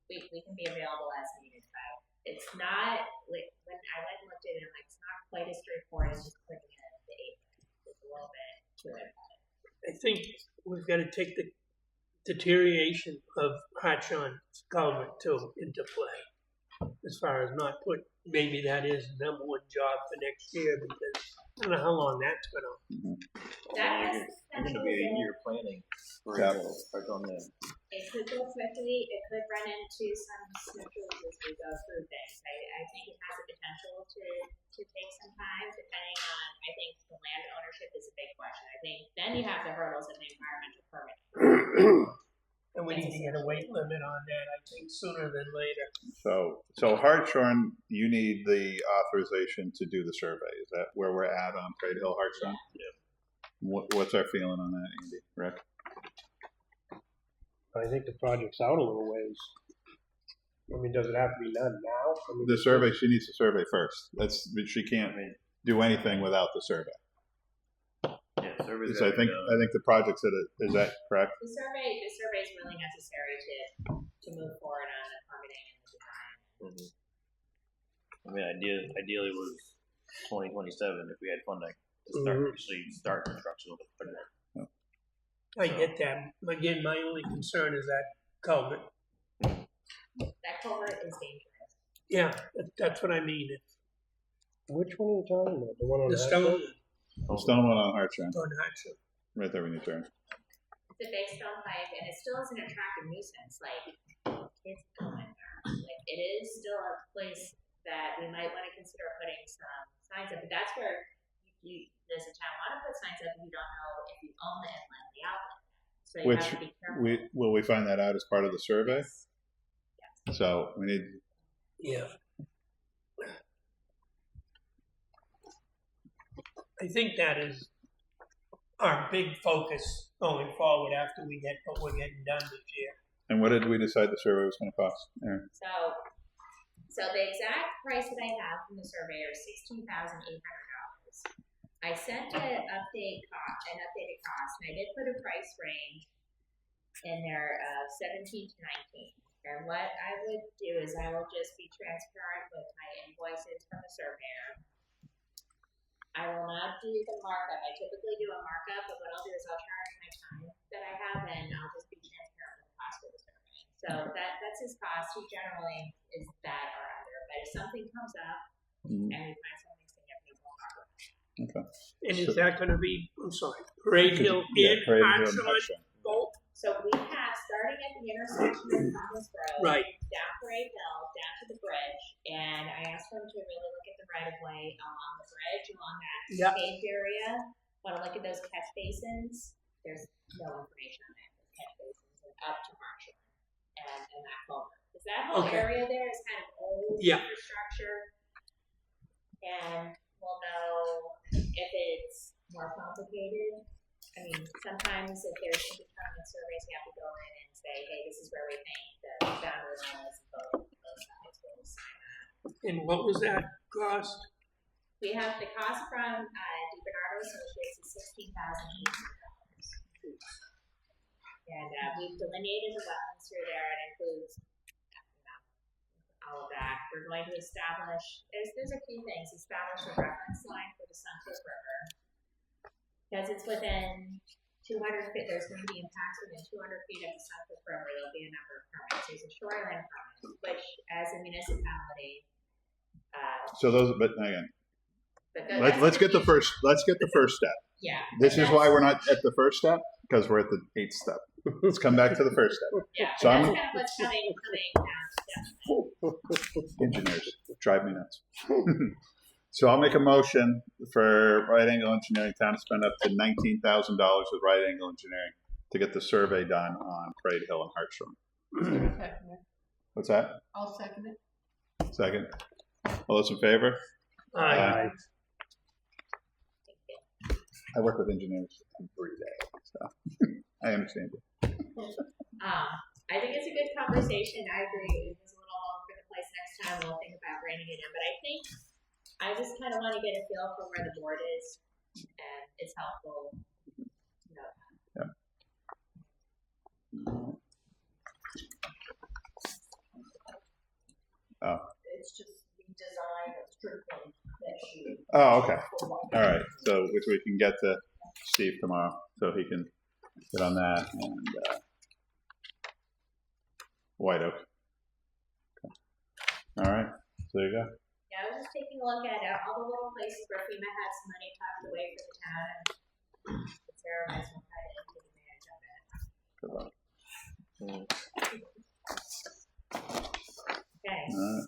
we can be available as needed, but it's not, like, when I went and looked at it, I'm like, it's not quite as straightforward as just putting in the apron. There's a little bit to it. I think we've got to take the deterioration of Hartshorn's culvert too into play. As far as not put, maybe that is the number one job for next year because I don't know how long that's gonna. That has You're going to be a year planning for Yeah. right on there. It could go quickly. It could run into some snitches as we go through things. I think it has the potential to take some time, depending on. I think the land ownership is a big question. I think then you have the hurdles of the environmental permit. And we need to get a weight limit on that, I think, sooner than later. So Hartshorn, you need the authorization to do the survey. Is that where we're at on Parade Hill Hartshorn? Yeah. What's our feeling on that, Andy? Rick? I think the project's out a little ways. I mean, does it have to be done now? I mean, The survey, she needs to survey first. She can't do anything without the survey. Yeah, surveys. So I think the project's at it. Is that correct? The survey is really necessary to move forward on the permitting and the design. I mean, ideally was 2027 if we had funding to actually start construction of it. I get that. Again, my only concern is that culvert. That culvert is dangerous. Yeah, that's what I mean. which one are you talking about? The one on The Hartshorn? stone The stone one on Hartshorn, on Hartshorn. right there when you turn. It's a big stone pipe, and it still is an attractive nuisance. Like, kids go in there. Like, it is still a place that we might want to consider putting some signs up. But that's where you, as a town, want to put signs up if you don't know if you own the inlet and the outlet. So you Which have to be careful. will we find that out as part of the survey? So we need. Yeah. I think that is our big focus going forward after we get what we're getting done this year. And what did we decide the survey was going to cost? Aaron? So the exact price that I have from the surveyor is $16,800. I sent an updated cost, and I did put a price range in there of 17 to 19. And what I would do is I will just be transparent with my invoices from the surveyor. I will not do the markup. I typically do a markup, but what I'll do is I'll charge my time that I have, and I'll just be transparent with the cost of the survey. So that's his cost. He generally is that or under. But if something comes up and we find something significant, we'll talk about it. Okay. And is that going to be, I'm sorry, Parade Hill and Parade Hill and Hartshorn both? So we have, starting at the intersection of Thomas Road, Right. down Parade Hill, down to the bridge, and I asked them to really look at the right of way along the bridge, along that Yep. paved area. Want to look at those catch basins? There's no information on that. Those catch basins and up to Marshall and that culvert. Because that whole Okay. area there is kind of old Yeah. infrastructure, and we'll know if it's more complicated. I mean, sometimes if there's indeterminate surveys, you have to go in and say, hey, this is where we think the boundary line is, both sides will sign that. And what was that cost? We have the cost from DiBernardo Associates is $16,800. And we've delineated the wetlands through there. It includes all of that. We're going to establish, there's a few things, establish a reference line for the Sunset River. Because it's within 200 feet, there's going to be impacts within 200 feet of the Sunset River. There'll be a number of permits. There's a shoreline permit, which, as a municipality, So those, but hang on. but Let's get the first. Let's get the first step. Yeah. This is why we're not at the first step, because we're at the 8th step. Let's come back to the first step. Yeah. So That's I'm kind of what's coming down. engineers drive me nuts. So I'll make a motion for Right Angle Engineering Town to spend up to $19,000 with Right Angle Engineering to get the survey done on Parade Hill and Hartshorn. Second it. What's that? I'll second it. Second. All those in favor? Aye. I work with engineers every day, so I understand it. I think it's a good conversation. I agree. It was a little all over the place. Next time we'll think about reining it in. But I think I just kind of want to get a feel for where the board is, and it's helpful. You know, Oh. It's just the design of strictly that she. Oh, okay. All right. So, which we can get to Steve tomorrow, so he can get on that and White Oak. Okay. All right. So there you go. yeah, I was just taking a look at all the little places where FEMA had some money tucked away for the town, and Sarah and I will try to take advantage of it. Good luck. Okay. All right.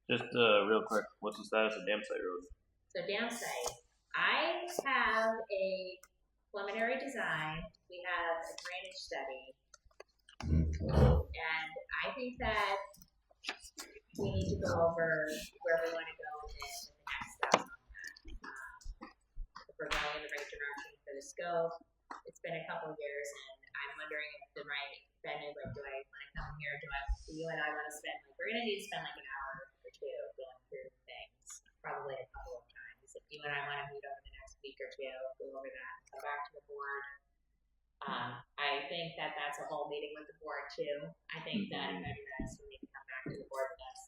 Just real quick, what's the status of Dam Site Road? So dam site, I have a preliminary design. We have a drainage study. And I think that we need to go over where we want to go with it, with the next steps on that. If we're going in the right direction for the scope. It's been a couple of years, and I'm wondering if the right venue, like, do I want to come here? Do you and I want to spend, like, we're going to need to spend like an hour or two going through things, probably a couple of times. If you and I want to meet over the next week or two, go over that, come back to the board. I think that that's a whole meeting with the board too. I think that if anyone else will need to come back to the board with us.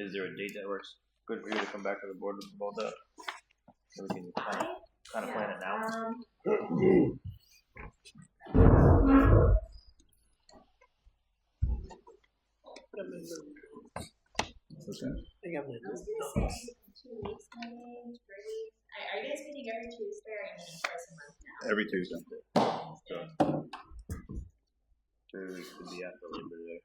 Is there a date that works good for you to come back to the board about that? So we can kind of plan it now. What's that? I got my I was gonna say 2 weeks, maybe 3 weeks. Are you guys meeting every Tuesday or are you meeting twice a month now? Every Tuesday. To be after Labor Day.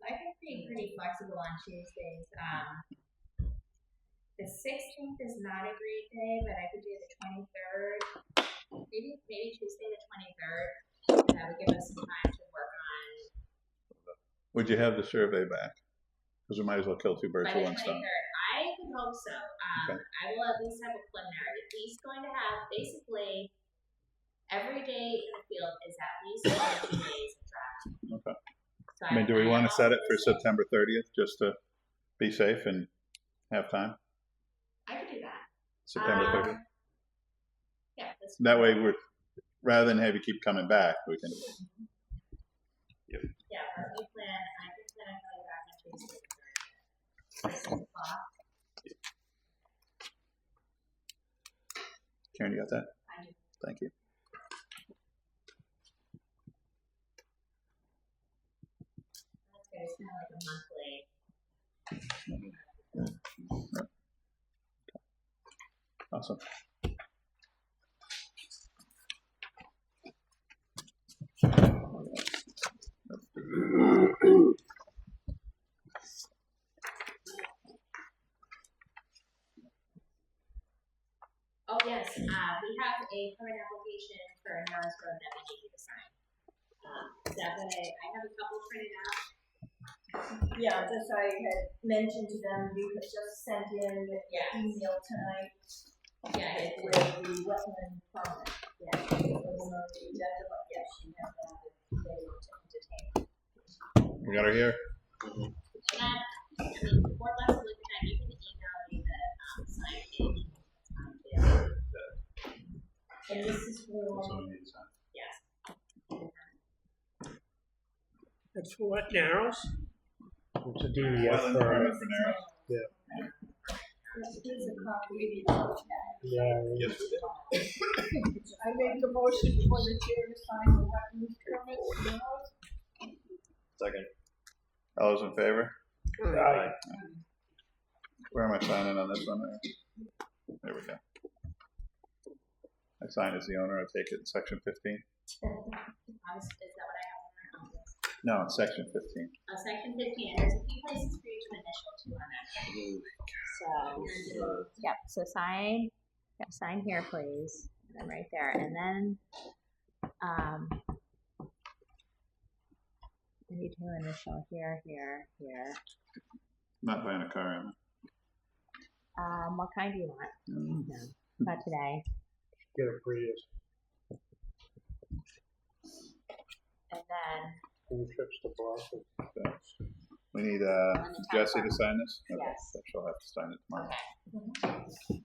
I can be pretty flexible on Tuesdays. The 16th is not a great day, but I could do the 23rd. Maybe Tuesday the 23rd. That would give us some time to work on. Would you have the survey back? Because we might as well kill two birds By with the one stone. 23rd, I would hope so. Okay. I will at least have a preliminary. He's going to have basically every day in the field is at least 2 days of drafting. Okay. So I mean, do we want to set it for September? September 30th just to be safe and have time? I could do that. September 30th. Yeah. That's That way, we're rather than have you keep coming back, we can. Yeah, let me plan. I can plan on coming back on Tuesday. the 30th. 6 o'clock. Karen, you got that? I do. Thank you. That's good. It's kind of like a monthly. Awesome. Oh, yes, we have a permit application for Norris Road that we need you to sign. I have a couple printed out. Yeah, just I had mentioned to them, you had just sent in the email tonight Yeah, with the wetland permit. Yeah, it was on the agenda, but yes, she has that, they were to entertain. We got her here. and then, I mean, the board wants to look at that, you can email me the, sign page. And this is for, Yes. That's for what, Narrows? It's a DEF Wetland permit. permit for narrows. Here's a copy of it. Yeah, Yes, we did. I make a motion for the chair to sign the wetlands permit. Second. All those in favor? Aye. Where am I signing on this one? There we go. I sign as the owner, I take it in section 15? Is that what I have on there? No, it's section 15. Section 15, and there's a few places for you to initial too on that. So, yep, so sign here, please, and then right there, and then, I need to initial here, here, here. Not buying a car, am What kind do you want? I? No, not today. get a Prius. And then, 2 trips to Boston. We need Jesse to sign this? Okay, Yes. so she'll have to sign it tomorrow. okay.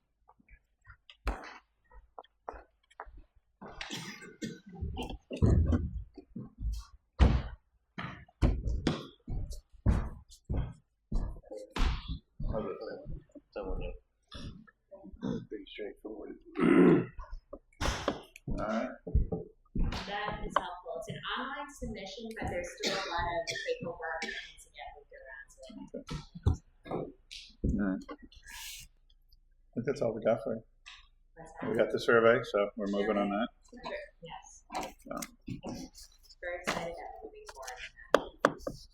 Someone new. Pretty straightforward. Alright, That is helpful. It's an online submission, but there's still a lot of paperwork that needs to get moved around. alright. I think that's all we got for you. So, We got the survey, so we're moving on that. yes. So, Very excited about moving forward.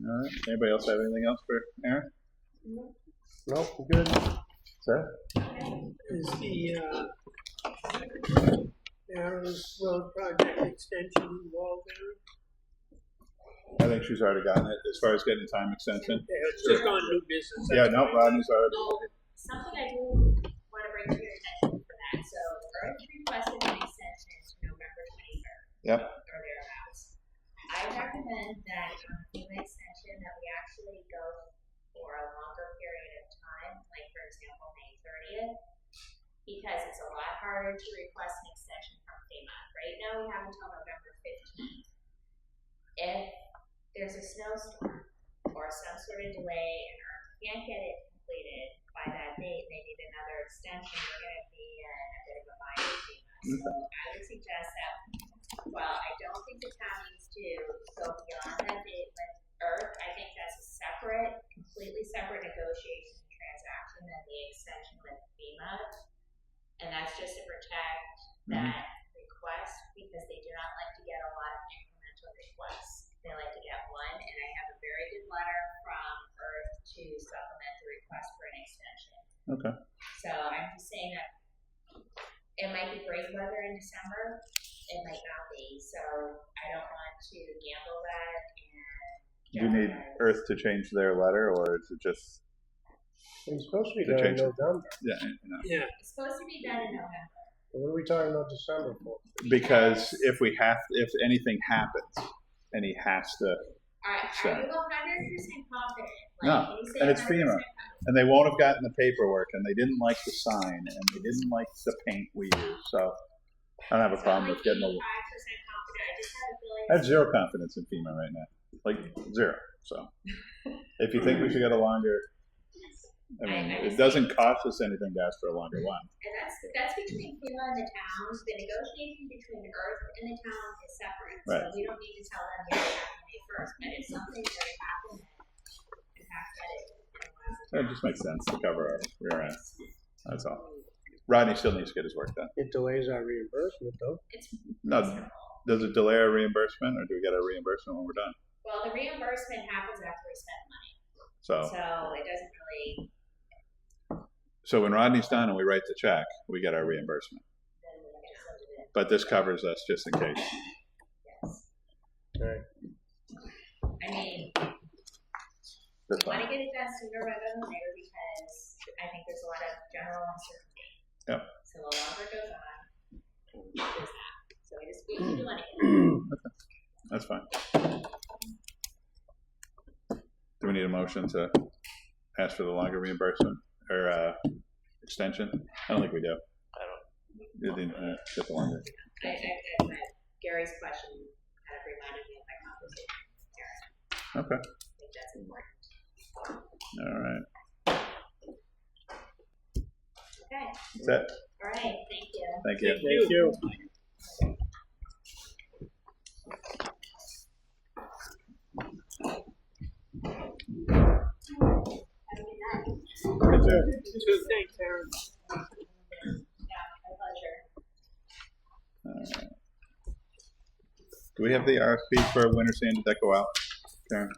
alright, anybody else have anything else for Aaron? Nope, good. Seth? Is the, Narrows Road project extension involved there? I think she's already gotten it, as far as getting time extension. Yeah, it's just on new business. Yeah, no, Rodney's already, Something I do want to bring to your attention for that. So Earth requested an extension to November 23rd. Yep. Or thereabouts. I recommend that on the FEMA extension that we actually go for a longer period of time, like for example, May 30th, because it's a lot harder to request an extension from FEMA. Right now we have until November 15th. If there's a snowstorm or some sort of delay and Earth can't get it completed by that date, they need another extension, we're going to be in a bit of a bind with FEMA. So I would suggest that, while I don't think the town needs to go beyond that date with Earth, I think that's a separate, completely separate negotiation and transaction than the extension with FEMA. And that's just to protect that request, because they do not like to get a lot of incremental requests. They like to get one, and I have a very good letter from Earth to supplement the request for an extension. okay. So I'm just saying that it might be great weather in December, it might not be. So I don't want to gamble that and. Do you need Earth to change their letter, or is it just, It's supposed to be To done in change it. November. yeah, you know? Yeah, It's supposed to be done in November. What are we talking about December for? Because if anything happens, and he has to, Are So- you 100% confident? No, can you say and it's 100% FEMA. confident? and they won't have gotten the paperwork, and they didn't like the sign, and they didn't like the paint we use, so I don't have a problem with getting a. 85% confident. I just have a feeling. I have zero confidence in FEMA right now, like zero. So, if you think we should get a longer, I mean, I it just doesn't cost us anything to ask for a longer one. And that's between FEMA and the towns. The negotiation between Earth and the town is separate. Right. So we don't need to tell them you have to May 1st. But if something were to happen, then impact that It just makes sense to cover our rear end. That's all. Rodney still needs to get his work done. It delays our reimbursement though. It's No, reasonable. does it delay our reimbursement, or do we get our reimbursement when we're done? Well, the reimbursement happens after we spend money. So, So it doesn't really, so when Rodney's done and we write the check, we get our reimbursement. then we get it in. But this covers us just in case. Yes. Right. I mean, That's I want to fine. get it done sooner rather than later because I think there's a lot of general uncertainty. Yep. So the longer it goes on, there's that. So we keep doing it. That's fine. Do we need a motion to ask for the longer reimbursement or extension? I don't think we do. You didn't get the one that. Gary's question kind of reminded me of my conversation with Karen. Okay. I think that's important. All right. Okay. That's it. All right. Thank you. Thank you. Thank you. Good job. Thanks, Aaron. Yeah, my pleasure. All right. Do we have the RFP for winter sand? Did that go out, Karen?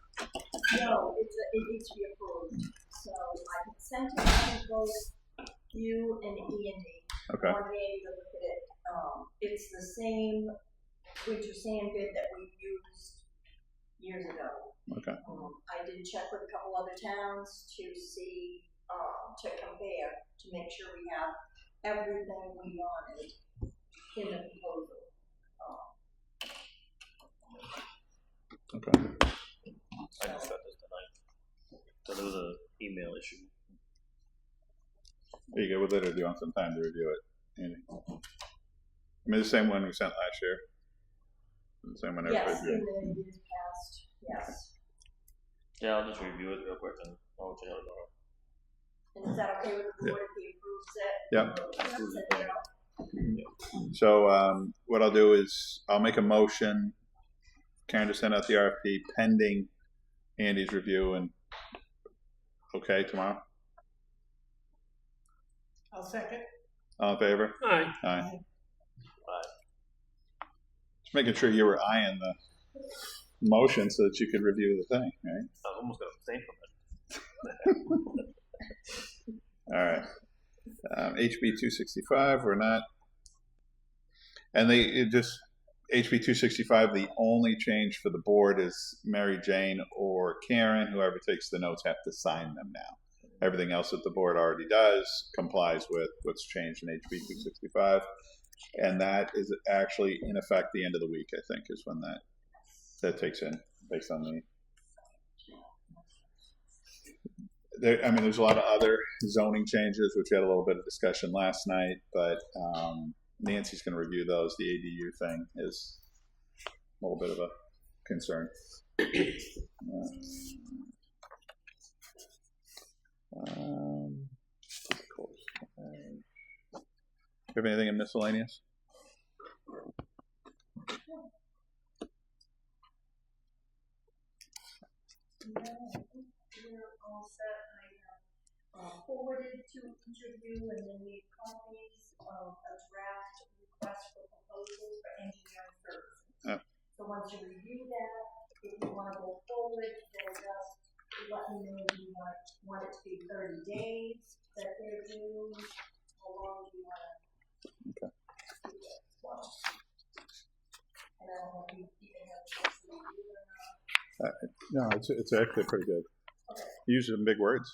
No, it needs to be approved, so I can send it to both you and Andy. Okay. I want Andy to look at it, it's the same winter sand bid that we used years ago. Okay. I did check with a couple other towns to see, to compare, to make sure we have everything we wanted in the proposal. Okay. I just got this tonight. So there was an email issue. Are you good with it, or do you want some time to review it, Andy? I mean, the same one we sent last year. The same one everybody's Yes, in doing. the years past, yes. Yeah, I'll just review it real quick and I'll let you know tomorrow. And is that okay with the board if he approves it? Yep. Send it out. So what I'll do is I'll make a motion, Karen, to send out the RFP pending Andy's review, and okay tomorrow. I'll second. All in favor? Aye. Aye. Just making sure you were eyeing the motion so that you could review the thing, right? I was almost going to abstain from it. All right. HB 265, we're not. And HB 265, the only change for the board is Mary Jane or Karen, whoever takes the notes, have to sign them now. Everything else that the board already does complies with what's changed in HB 265. And that is actually in effect the end of the week, I think, is when that takes in, based on the. There's a lot of other zoning changes, which we had a little bit of discussion last night, but Nancy's going to review those. The ADU thing is a little bit of a concern. You have anything in miscellaneous? We're all set. I forwarded to each of you and then made copies of a draft request for proposals for engineering services. Yep. So once you review that, if you want to go forward, then just let me know if you want it to be 30 days that they're due, how long you want to. Okay. Keep it. So, and I don't know if you even have a chance to review it or not. No, it's actually pretty good. Okay. You use some big words.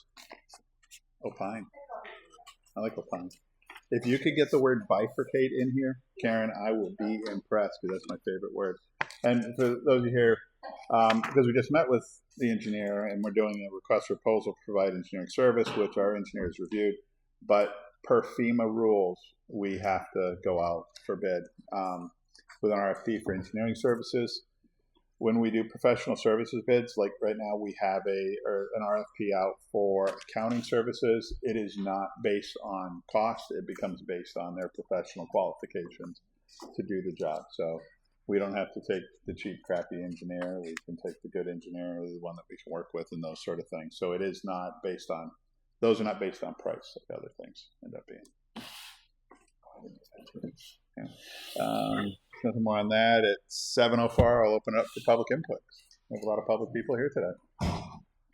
Opine. I like opine. If you could get the word bifurcate in here, Karen, I will be impressed, because that's my favorite word. And for those of you here, because we just met with the engineer and we're doing a request for proposal to provide engineering service, which our engineers reviewed, but per FEMA rules, we have to go out for bid with an RFP for engineering services. When we do professional services bids, like right now we have an RFP out for accounting services. It is not based on cost. It becomes based on their professional qualifications to do the job. So we don't have to take the cheap, crappy engineer. We can take the good engineer, or the one that we can work with, and those sort of things. So it is not based on, those are not based on price like other things end up being. Yeah. Nothing more on that. At 7:04, I'll open it up for public input. We have a lot of public people here today.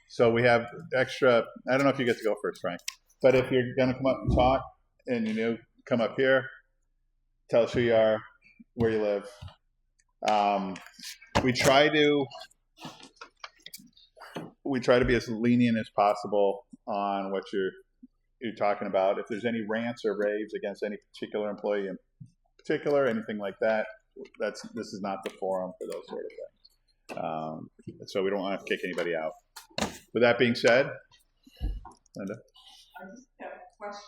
So we have extra, I don't know if you get to go first, Frank, but if you're going to come up and talk and come up here, tell us who you are, where you live. We try to be as lenient as possible on what you're talking about. If there's any rants or raves against any particular employee in particular, anything like that, this is not the forum for those sort of things. So we don't want to kick anybody out. With that being said, Linda. I just have a question.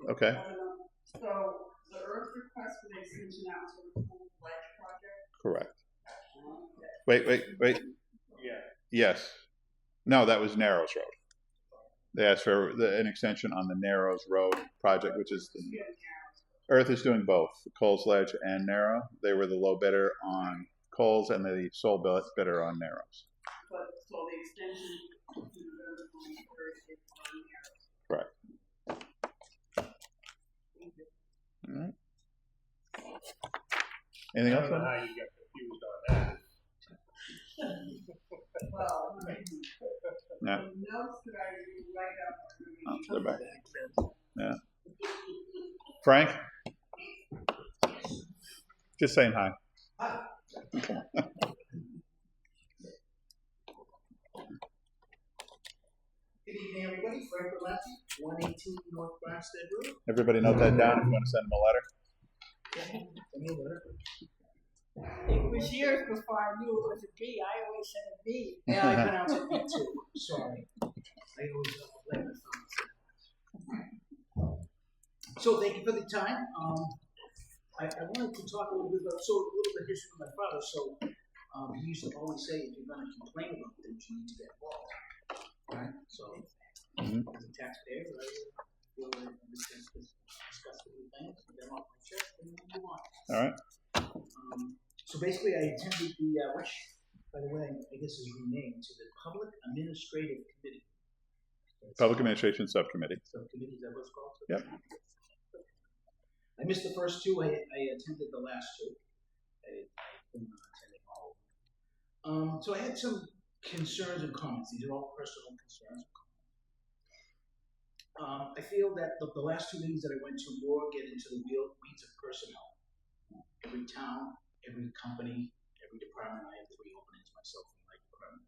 Okay. I don't know, So the earth request for the extension out to the full ledge project. Correct. Okay. Wait. Yeah. Yes. No, that was Narrows Road. They asked for an extension on the Narrows Road project, which is Earth is doing both Coles Ledge and Narrow. They were the low bidder on Coles and the sole bidder on Narrows. But so the extension to November 23rd is on there. Correct. All right. Anything I else? don't know how you get confused on that. Well, Yeah. the notes that I write up are Oh, going they're back. Yeah. Frank? Just saying hi. Good evening, everybody. Frank Berlanti, 118 North Barnstead Road. Everybody note that down if you want to send them a letter. Send me a letter. It was years before I knew it was a B. I always said a B. Yeah, I pronounce it B too. Sorry. I always blame the phone. So thank you for the time. I wanted to talk a little bit about history of my father. So he used to always say, if you're going to complain about things, you need to get involved. Right? So as a taxpayer, I feel like we can discuss a few things, get them off my chest, and then move on. All right. So basically, I attended the, which, by the way, I guess is renamed to the Public Administrative Committee. Public Administration Subcommittee. Subcommittee, is that what it's called? Yep. I missed the first two. I attended the last two. I couldn't attend all of them. So I had some concerns and comments. These are all personal concerns and comments. I feel that the last two meetings that I went to more get into the weeds of personnel. Every town, every company, every department, I have 3 openings myself in my department.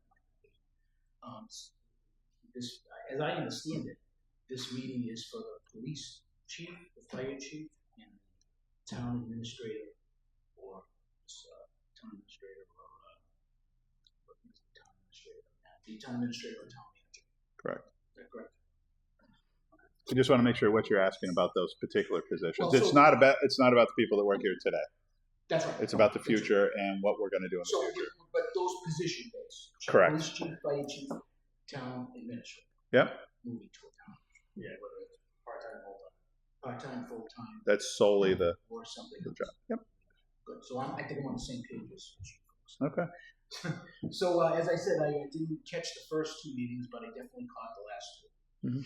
This, as I understand it, this meeting is for the police chief, the fire chief, and the town administrator, or town administrator, or what is the town administrator? The town administrator or town manager. Correct. Is that correct? I just want to make sure what you're asking about those particular positions. Well, It's not about the people that work here today. That's right. It's about the future and what we're going to do in the So, future. but those position based. Correct. Police chief, fire chief, town administrator. Yep. Moving to a town. Yeah, whether it's part-time, full-time. Part-time, full-time. That's solely the Or something. job. Yep. Good. So I think I'm on the same page as you folks. Okay. So as I said, I didn't catch the first 2 meetings, but I definitely caught the last 2.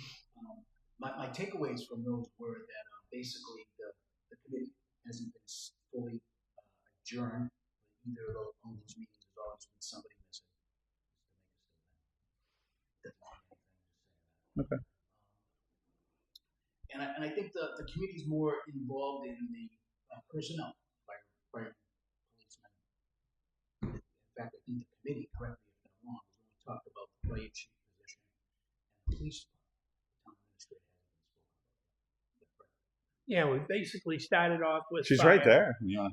My takeaways from those were that basically the committee hasn't been fully adjourned. Either of those meetings, there's always been somebody missing. Okay. And I think the committee's more involved in the personnel, fire, policemen. In fact, I think the committee, correct me if I'm wrong, has only talked about the fire chief position and the police town administrator hasn't been spoken about. Yeah, we basically started off with. She's fire. right there. Yeah.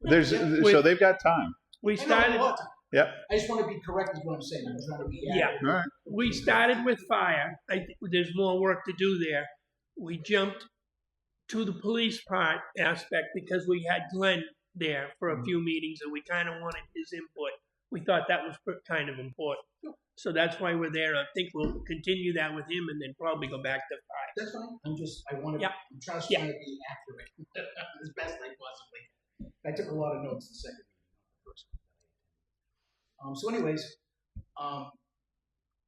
There's Wait. so they've got time. We I know, started. a lot of time. Yep. I just want to be correct is what I'm saying. I'm trying to be Yeah. accurate. All right. We started with fire. I think there's more work to do there. We jumped to the police part aspect because we had Glenn there for a few meetings and we kind of wanted his input. We thought that was kind of important. So that's why we're there. I think we'll continue that with him and then probably go back to fire. That's fine. I'm Yeah. trying to be accurate as best I possibly can. I took a lot of notes the second meeting, not the first one. So anyways,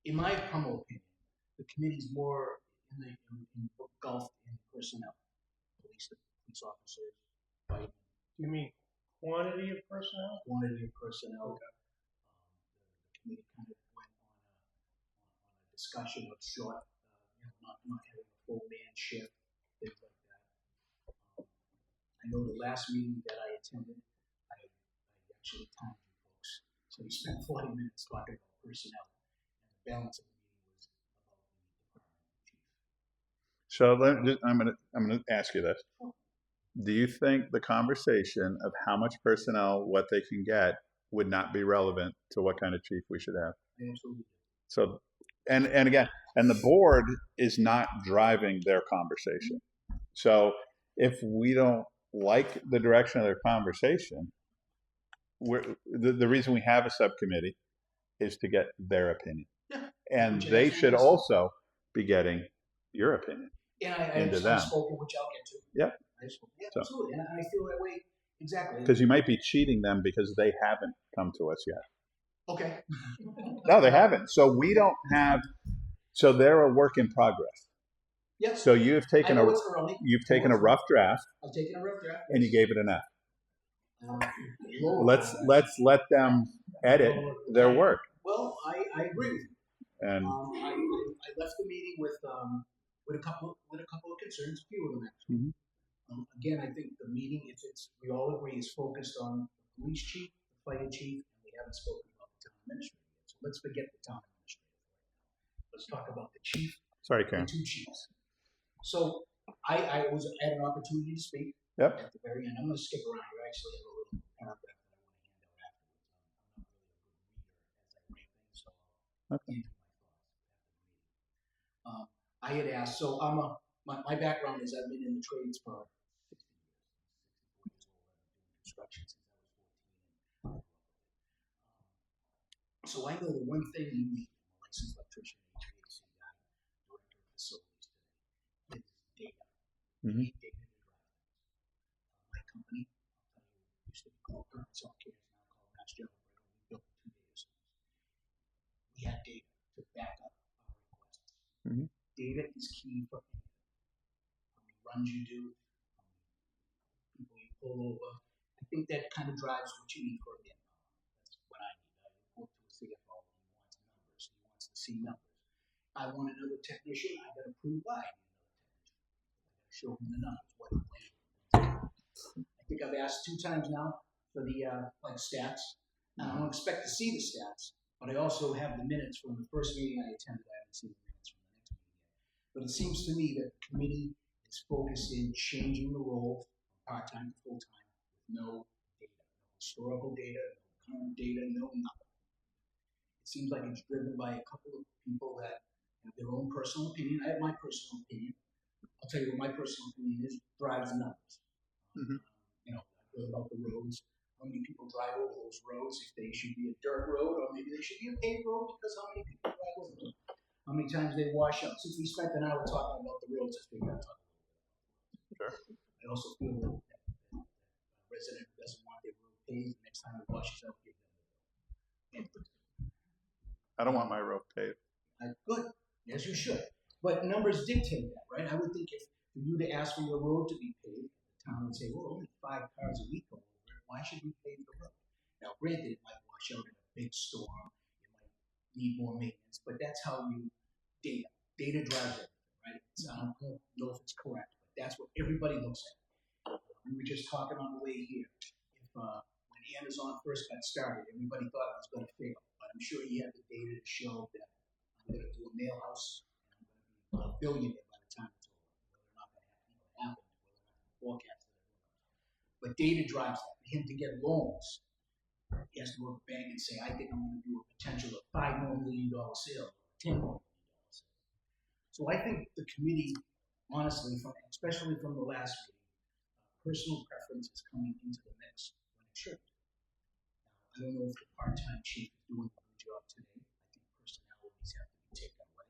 in my humble opinion, the committee's more engulfed in personnel. Police officers, firemen, You mean quantity of personnel? quantity of personnel. The committee kind of went on a discussion of short, not having a full man shift, things like that. I know the last meeting that I attended, I actually timed you folks. So we spent 40 minutes talking about personnel, and the balance of the meeting was about the department chief. So I'm gonna ask you this. Do you think the conversation of how much personnel, what they can get, would not be relevant to what kind of chief we should have? I absolutely do. So, and again, and the board is not driving their conversation. So if we don't like the direction of their conversation, the reason we have a subcommittee is to get their opinion. Yeah. And Which they is should nice. also be getting your opinion. And I into have them. spoken, which I'll get to. Yep. Yeah, So. absolutely. And I feel that way exactly. Because you might be cheating them because they haven't come to us yet. Okay. No, they haven't. So we don't have. So they're a work in progress. Yes. So you've taken I know it's early. you've taken a rough draft I've taken a rough draft. and you gave it an F. Lower. Let's let them edit their work. Well, I agree with you. And I left the meeting with a couple of concerns, a few of them actually. Again, I think the meeting, if it's we all agree, is focused on the police chief, the fire chief, and we haven't spoken about the town administrator yet. So let's forget the town administrator right now. Let's talk about the chief. sorry, The Karen. two chiefs. So I had an opportunity to speak. Yep. At the very end, I'm going to skip around. You actually have a little paragraph that I want to hand out afterwards. I'm not really a good reader as I write things, so I'll Okay. hand my thoughts. I had asked, so my background is I've been in the trades for 60 years. 64 years old. I've been doing construction since I was 14. So I know the one thing you need, I'm a licensed electrician, HVAC guy, director of facilities today, is data. You need data to drive things. My company, I'll tell you, used to be called Current Software, now called Mass General Brigham. We built 2 data centers. We had data to back up our requests. Data is key for anything. How many runs you do, how many people you pull over. I think that kind of drives what you need for a manpower. That's what I need. I report to a CFO. He wants numbers. He wants to see numbers. I want another technician. I got to prove why I need another technician. I got to show him the numbers. What he went. I think I've asked 2 times now for the stats. Now I don't expect to see the stats, but I also have the minutes from the first meeting I attended. I haven't seen the minutes from the next meeting yet. But it seems to me that the committee is focused in changing the role from part-time to full-time with no data, no historical data, no current data, no nothing. It seems like it's driven by a couple of people that have their own personal opinion. I have my personal opinion. I'll tell you what my personal opinion is, drives the numbers. You know, I feel about the roads. How many people drive over those roads? If they should be a dirt road, or maybe they should be a paved road, because how many people drive over them? How many times they wash out? Since we spent an hour talking about the roads, I figured I'd talk a little bit about the roads. Sure. I also feel that a resident who doesn't want their road paved, the next time it washes out, give them the road. I don't want my road paved. Good, as you should. But numbers dictate that, right? I would think if for you to ask for your road to be paved, the town would say, well, only 5 cars a week go over it. Why should we pave the road? Now, granted, it might wash out in a big storm. It might need more maintenance, but that's how you data. Data drives everything, right? I don't know if it's correct, but that's what everybody looks at. We were just talking on the way here. If when Amazon first got started, everybody thought it was going to fail, but I'm sure you have the data to show that I'm going to do a mail house and I'm going to be a billionaire by the time it's over. Whether or not that happens, whether or not the forecast that everyone knows. But data drives that. For him to get loans, he has to go to the bank and say, I think I'm going to do a potential of $5 more million sale, $10 more million sale. So I think the committee, honestly, especially from the last meeting, personal preference is coming into the mix when it should. Now, I don't know if the part-time chief is doing a good job today. I think personalities have to be taken away.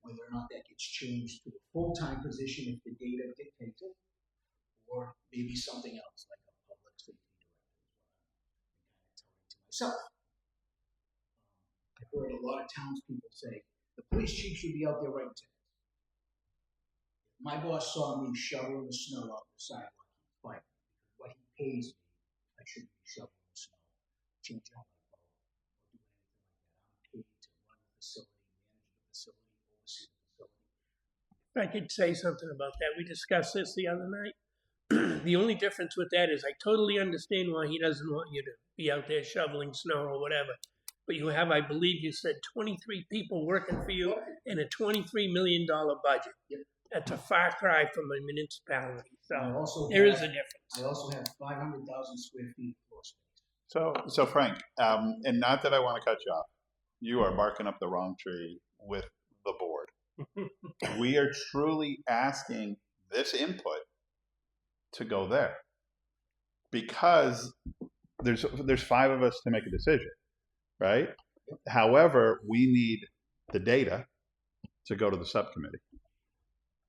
Whether or not that gets changed to a full-time position if the data dictates it, or maybe something else like a public safety director is what I've been kind of telling to myself. I've heard a lot of townspeople say the police chief should be out there writing tickets. If my boss saw me shoveling the snow off the sidewalk, he'd fight me because what he pays me, I shouldn't be shoveling the snow, changing out my bulb, or doing anything like that. I'm paid to run the facility, manage the facility, oversee the facility. If I could say something about that, we discussed this the other night. The only difference with that is I totally understand why he doesn't want you to be out there shoveling snow or whatever. But you have, I believe you said, 23 people working for you and a $23 million budget. Yep. That's a far cry from a municipality. I So also there have, is a difference. I also have 500,000 square feet of floor space. So Frank, and not that I want to cut you off, you are barking up the wrong tree with the board. We are truly asking this input to go there because there's 5 of us to make a decision, right? However, we need the data to go to the subcommittee.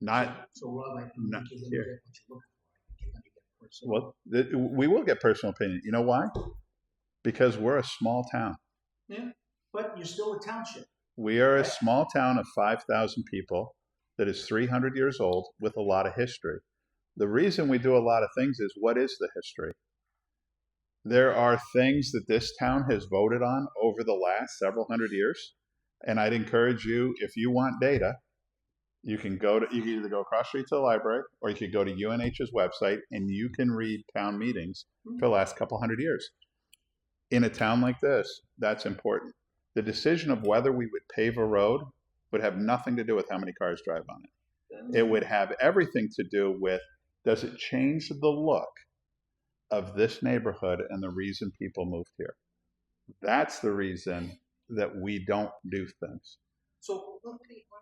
Not So Rob, I think not you're gonna here. get what you're looking for. I think you're gonna get personal. Well, we will get personal opinion. You know why? Because we're a small town. Yeah, but you're still a township. We are a Right. small town of 5,000 people that is 300 years old with a lot of history. The reason we do a lot of things is, what is the history? There are things that this town has voted on over the last several hundred years. And I'd encourage you, if you want data, you can either go across the street to the library, or you could go to UNH's website and you can read town meetings for the last couple hundred years. In a town like this, that's important. The decision of whether we would pave a road would have nothing to do with how many cars drive on it. It would have everything to do with, does it change the look of this neighborhood and the reason people moved here? That's the reason that we don't do things. So,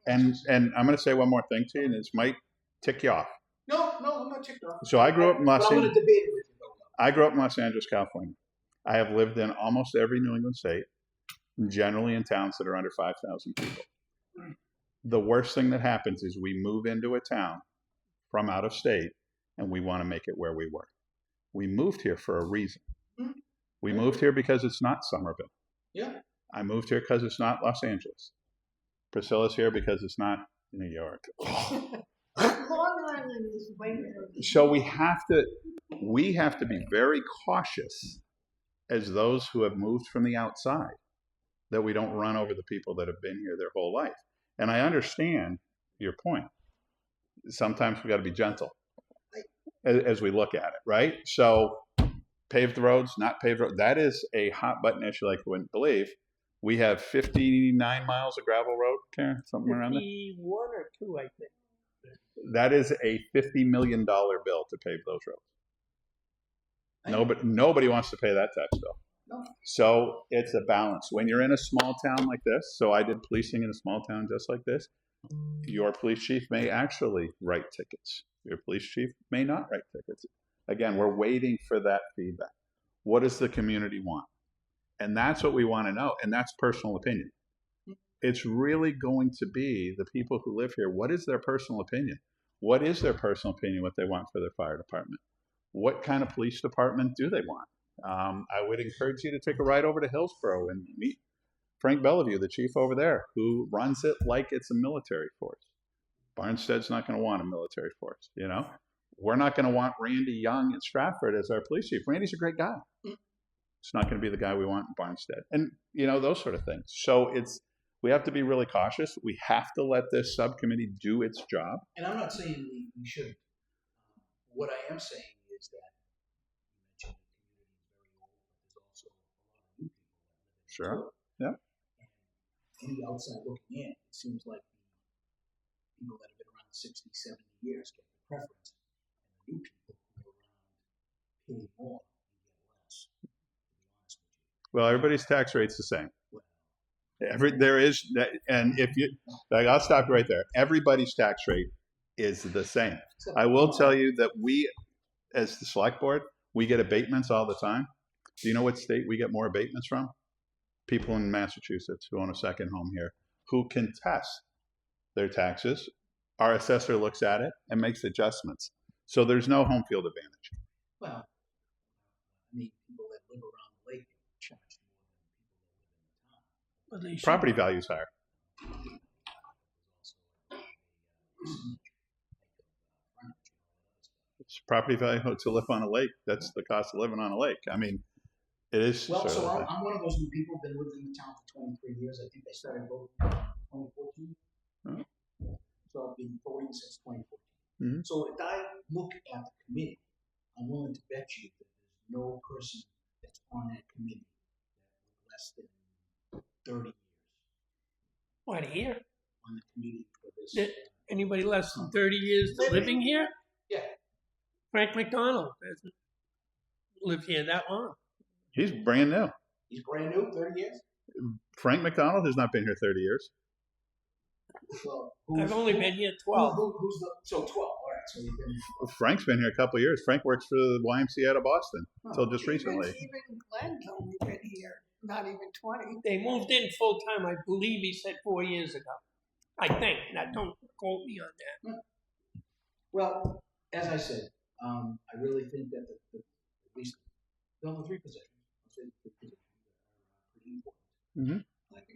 And I'm going to say one more thing to you, and this might tick you off. no, I'm not ticked off. So I grew up in But I'm going to debate it with you, though. I grew up in Los Angeles, California. I have lived in almost every New England state, generally in towns that are under 5,000 people. The worst thing that happens is we move into a town from out of state and we want to make it where we were. We moved here for a reason. We moved here because it's not Somerville. Yeah. I moved here because it's not Los Angeles. Priscilla's here because it's not New York. Long Island is way better. So we have to be very cautious as those who have moved from the outside, that we don't run over the people that have been here their whole life. And I understand your point. Sometimes we got to be gentle as we look at it, right? So paved roads, not paved roads, that is a hot button issue like you wouldn't believe. We have 59 miles of gravel road, Karen, something around there. 51 or 2, I think. That is a $50 million bill to pave those roads. Nobody wants to pay that tax bill. No. So it's a balance. When you're in a small town like this, so I did policing in a small town just like this, your police chief may actually write tickets. Your police chief may not write tickets. Again, we're waiting for that feedback. What does the community want? And that's what we want to know. And that's personal opinion. It's really going to be the people who live here. What is their personal opinion? What is their personal opinion, what they want for their fire department? What kind of police department do they want? I would encourage you to take a ride over to Hillsborough and meet Frank Bellevue, the chief over there, who runs it like it's a military force. Barnstead's not going to want a military force, you know? We're not going to want Randy Young at Stratford as our police chief. Randy's a great guy. It's not going to be the guy we want in Barnstead. And, you know, those sort of things. So we have to be really cautious. We have to let this subcommittee do its job. And I'm not saying we shouldn't. What I am saying is that you mentioned the community is very old, but there's also a lot of new people that live in it. Sure. too. Yeah. And any outside looking in, it seems like the people that have been around 60, 70 years get the preference, and the new people who are around pay more and get less, to be honest with you. Well, everybody's tax rate's the same. There is that, and if you, like, I'll stop you right there. Everybody's tax rate is the same. I will tell you that we, as the select board, we get abatements all the time. Do you know what state we get more abatements from? People in Massachusetts who own a second home here, who contest their taxes. Our assessor looks at it and makes adjustments. So there's no home field advantage. Well, I mean, people that live around the lake get charged more than people that live in the town. But they should. Property value's higher. It's property value to live on a lake. That's the cost of living on a lake. I mean, it is. Well, so sort of- I'm one of those new people, been living in the town for 23 years. I think I started voting in 2014. Oh. So I've been voting since 2014. Mhm. So if I look at the committee, I'm willing to bet you that there's no person that's on that committee that with less than 30 years What, here? on the committee for this. Yeah. Anybody less than 30 years living here? Yeah. Frank McDonald hasn't lived here that long. He's brand new. He's brand new, 30 years? Frank McDonald has not been here 30 years. Well, I've only been here 12. Who's the, so 12, all right. So you've been, Frank's been here a couple of years. Frank works for the YMCA out of Boston until just recently. Even Glenn's only been here, not even 20. They moved in full time, I believe he said 4 years ago. I think. Now, don't quote me on that. well, as I said, I really think that at least the three positions, I'll say the three positions are pretty important. Mhm. Like,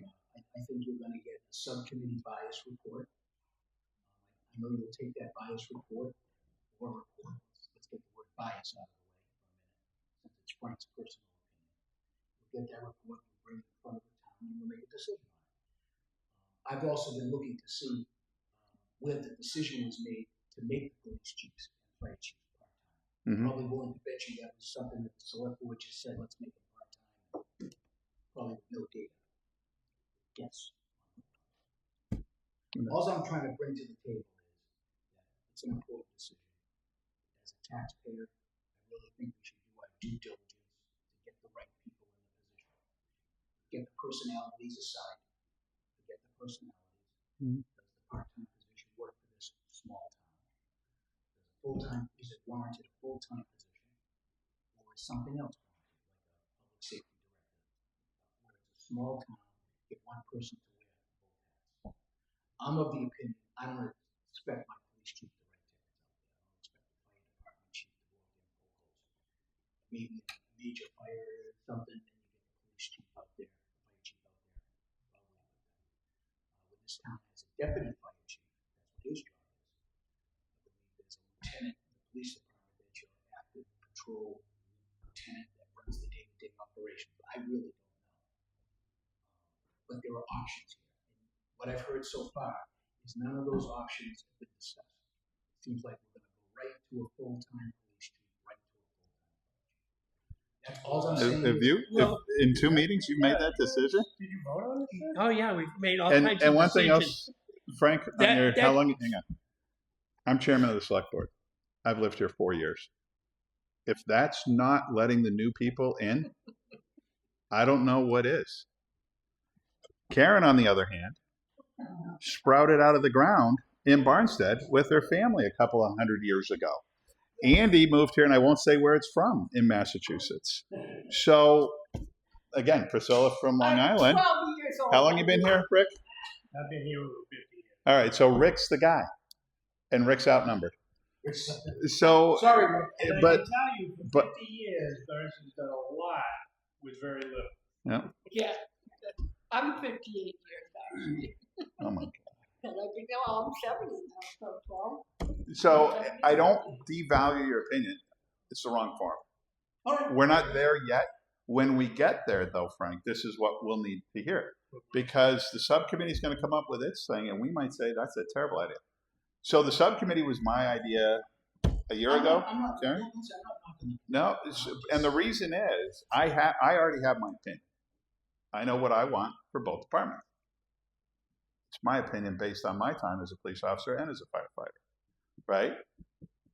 I think you're going to get a subcommittee bias report. I know you'll take that bias report, or report. Let's get the word bias out of the way for a minute, since it's Frank's personal opinion. You'll get that report, you'll bring it in front of the town, and you'll make a decision on it. I've also been looking to see where the decision was made to make the police chiefs and fire chiefs part-time. Mhm. Probably willing to bet you that was something that the select board just said, let's make them part-time. Probably with no data. Yes. All I'm trying to bring to the table is that it's an important decision. As a taxpayer, I really think we should do our due diligence to get the right people in the position. Get the personalities aside, forget the personalities. Mhm. Does the part-time position work for this small town? Does a full-time, is it warranted a full-time position? Or is something else warranted, like a public safety director? Where it's a small town, get one person to wear both hats. I'm of the opinion, I don't expect my police chief to write tickets out there. I don't expect the fire department chief to go out there and poke holes. Maybe a major fire or something, then you get the police chief out there, the fire chief out there, probably with them. With this town as a deputy fire chief, that's what his job is. I believe there's a lieutenant in the police department that's your active patrol lieutenant that runs the day-to-day operations. I really don't know. But there are options here. And what I've heard so far is none of those options have been discussed. It seems like we're going to go right to a full-time police chief, right to a full-time fire chief. That's all I'm saying. Have you, Well- in 2 meetings, you made that decision? Did you vote on this? Oh, yeah, we've made all And, kinds and of one thing decisions. else, Frank, on That- your, that- how long, hang on. I'm chairman of the select board. I've lived here 4 years. If that's not letting the new people in, I don't know what is. Karen, on the other hand, sprouted out of the ground in Barnstead with her family a couple of 100 years ago. Andy moved here, and I won't say where it's from, in Massachusetts. So, again, Priscilla from Long I'm Island. 12 years old. How long you been here, Rick? I've been here over 50 years. All right, so Rick's the guy, and Rick's outnumbered. So, Sorry, Rick. And but- I can tell you, for but- 50 years, Darcy's done a lot with very little. Yeah, I'm 58 years actually. oh my God. And I've been, well, I'm 70 now, so 12. So I don't devalue your opinion. It's the wrong form. All right. We're not there yet. When we get there, though, Frank, this is what we'll need to hear, because the subcommittee is going to come up with its thing, and we might say that's a terrible idea. So the subcommittee was my idea a year ago. I'm not Karen? knocking No, and the reason is I already have my opinion. I know what I want for both departments. It's my opinion based on my time as a police officer and as a firefighter, right?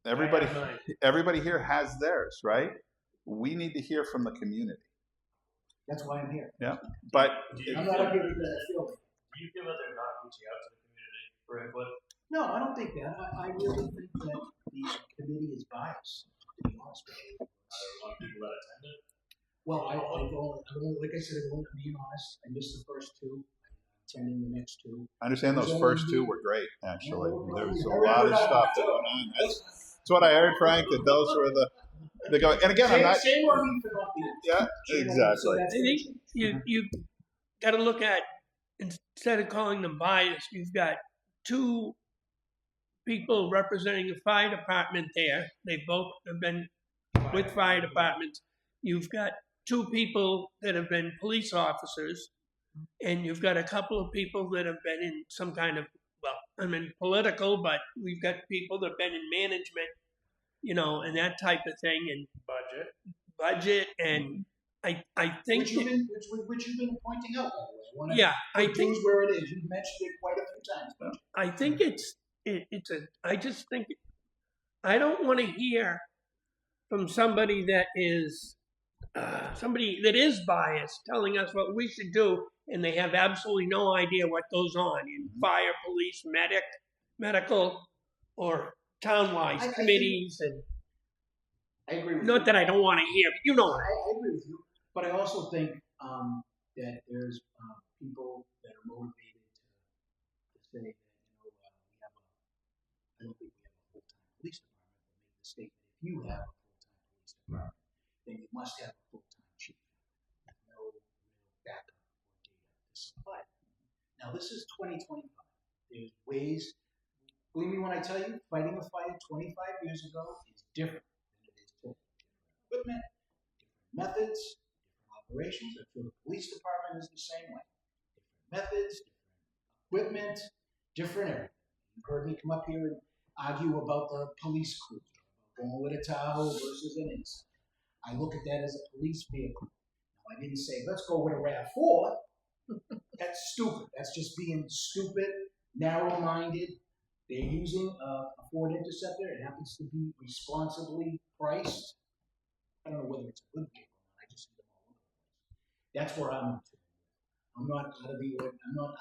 Everybody, I have mine. everybody here has theirs, right? We need to hear from the community. That's why I'm here. But I'm not up here because I feel it. Do you feel that they're not reaching out to the community for input? No, I don't think that. I really think that the committee is biased, to be honest with you. Are there a lot of people that attended? Well, I've only, like I said, I'm being honest. I missed the first two. I'm attending the next two. I understand those first two were great, actually. There was a lot of stuff that went on. That's what I heard, Frank, that those were the go. And again, I'm not. Shame on me for not being. Yeah, Shame on me. So exactly. that's I think you got to look at, instead of calling them biased, you've got two people representing the fire department there. They both have been with fire departments. You've got two people that have been police officers, and you've got a couple of people that have been in some kind of, well, I mean, political, but we've got people that have been in management, you know, and that type of thing, and budget, and I think which you've been pointing out, by the way. I wanna yeah, I put think things where it is. You've mentioned it quite a few times, but I think I just think I don't want to hear from somebody that is biased telling us what we should do, and they have absolutely no idea what goes on in fire, police, medical, or town-wise I think- committees and, I agree with you. not that I don't want to hear, but you know. I agree with you, but I also think that there's people that are motivated to say that we have a. I don't think we have a full-time police department, but make the statement: if you have a full-time police department, then you must have a full-time chief. No real backup or data to supply. Now this is 2025. There's ways. Believe me when I tell you, fighting a fire 25 years ago is different than it is today. Different equipment, different methods, different operations. I feel the police department is the same way. Different methods, different equipment, different everything. You've heard me come up here and argue about the police cruiser, about going with a Tahoe versus an Inside. I look at that as a police vehicle. Now, I didn't say, let's go with a RAV4. That's stupid. That's just being stupid, narrow-minded. They're using a Ford Interceptor. It happens to be responsibly priced. I don't know whether it's a good vehicle or not. I just see them all over the place. That's where I'm at. I'm not out of the. I'm not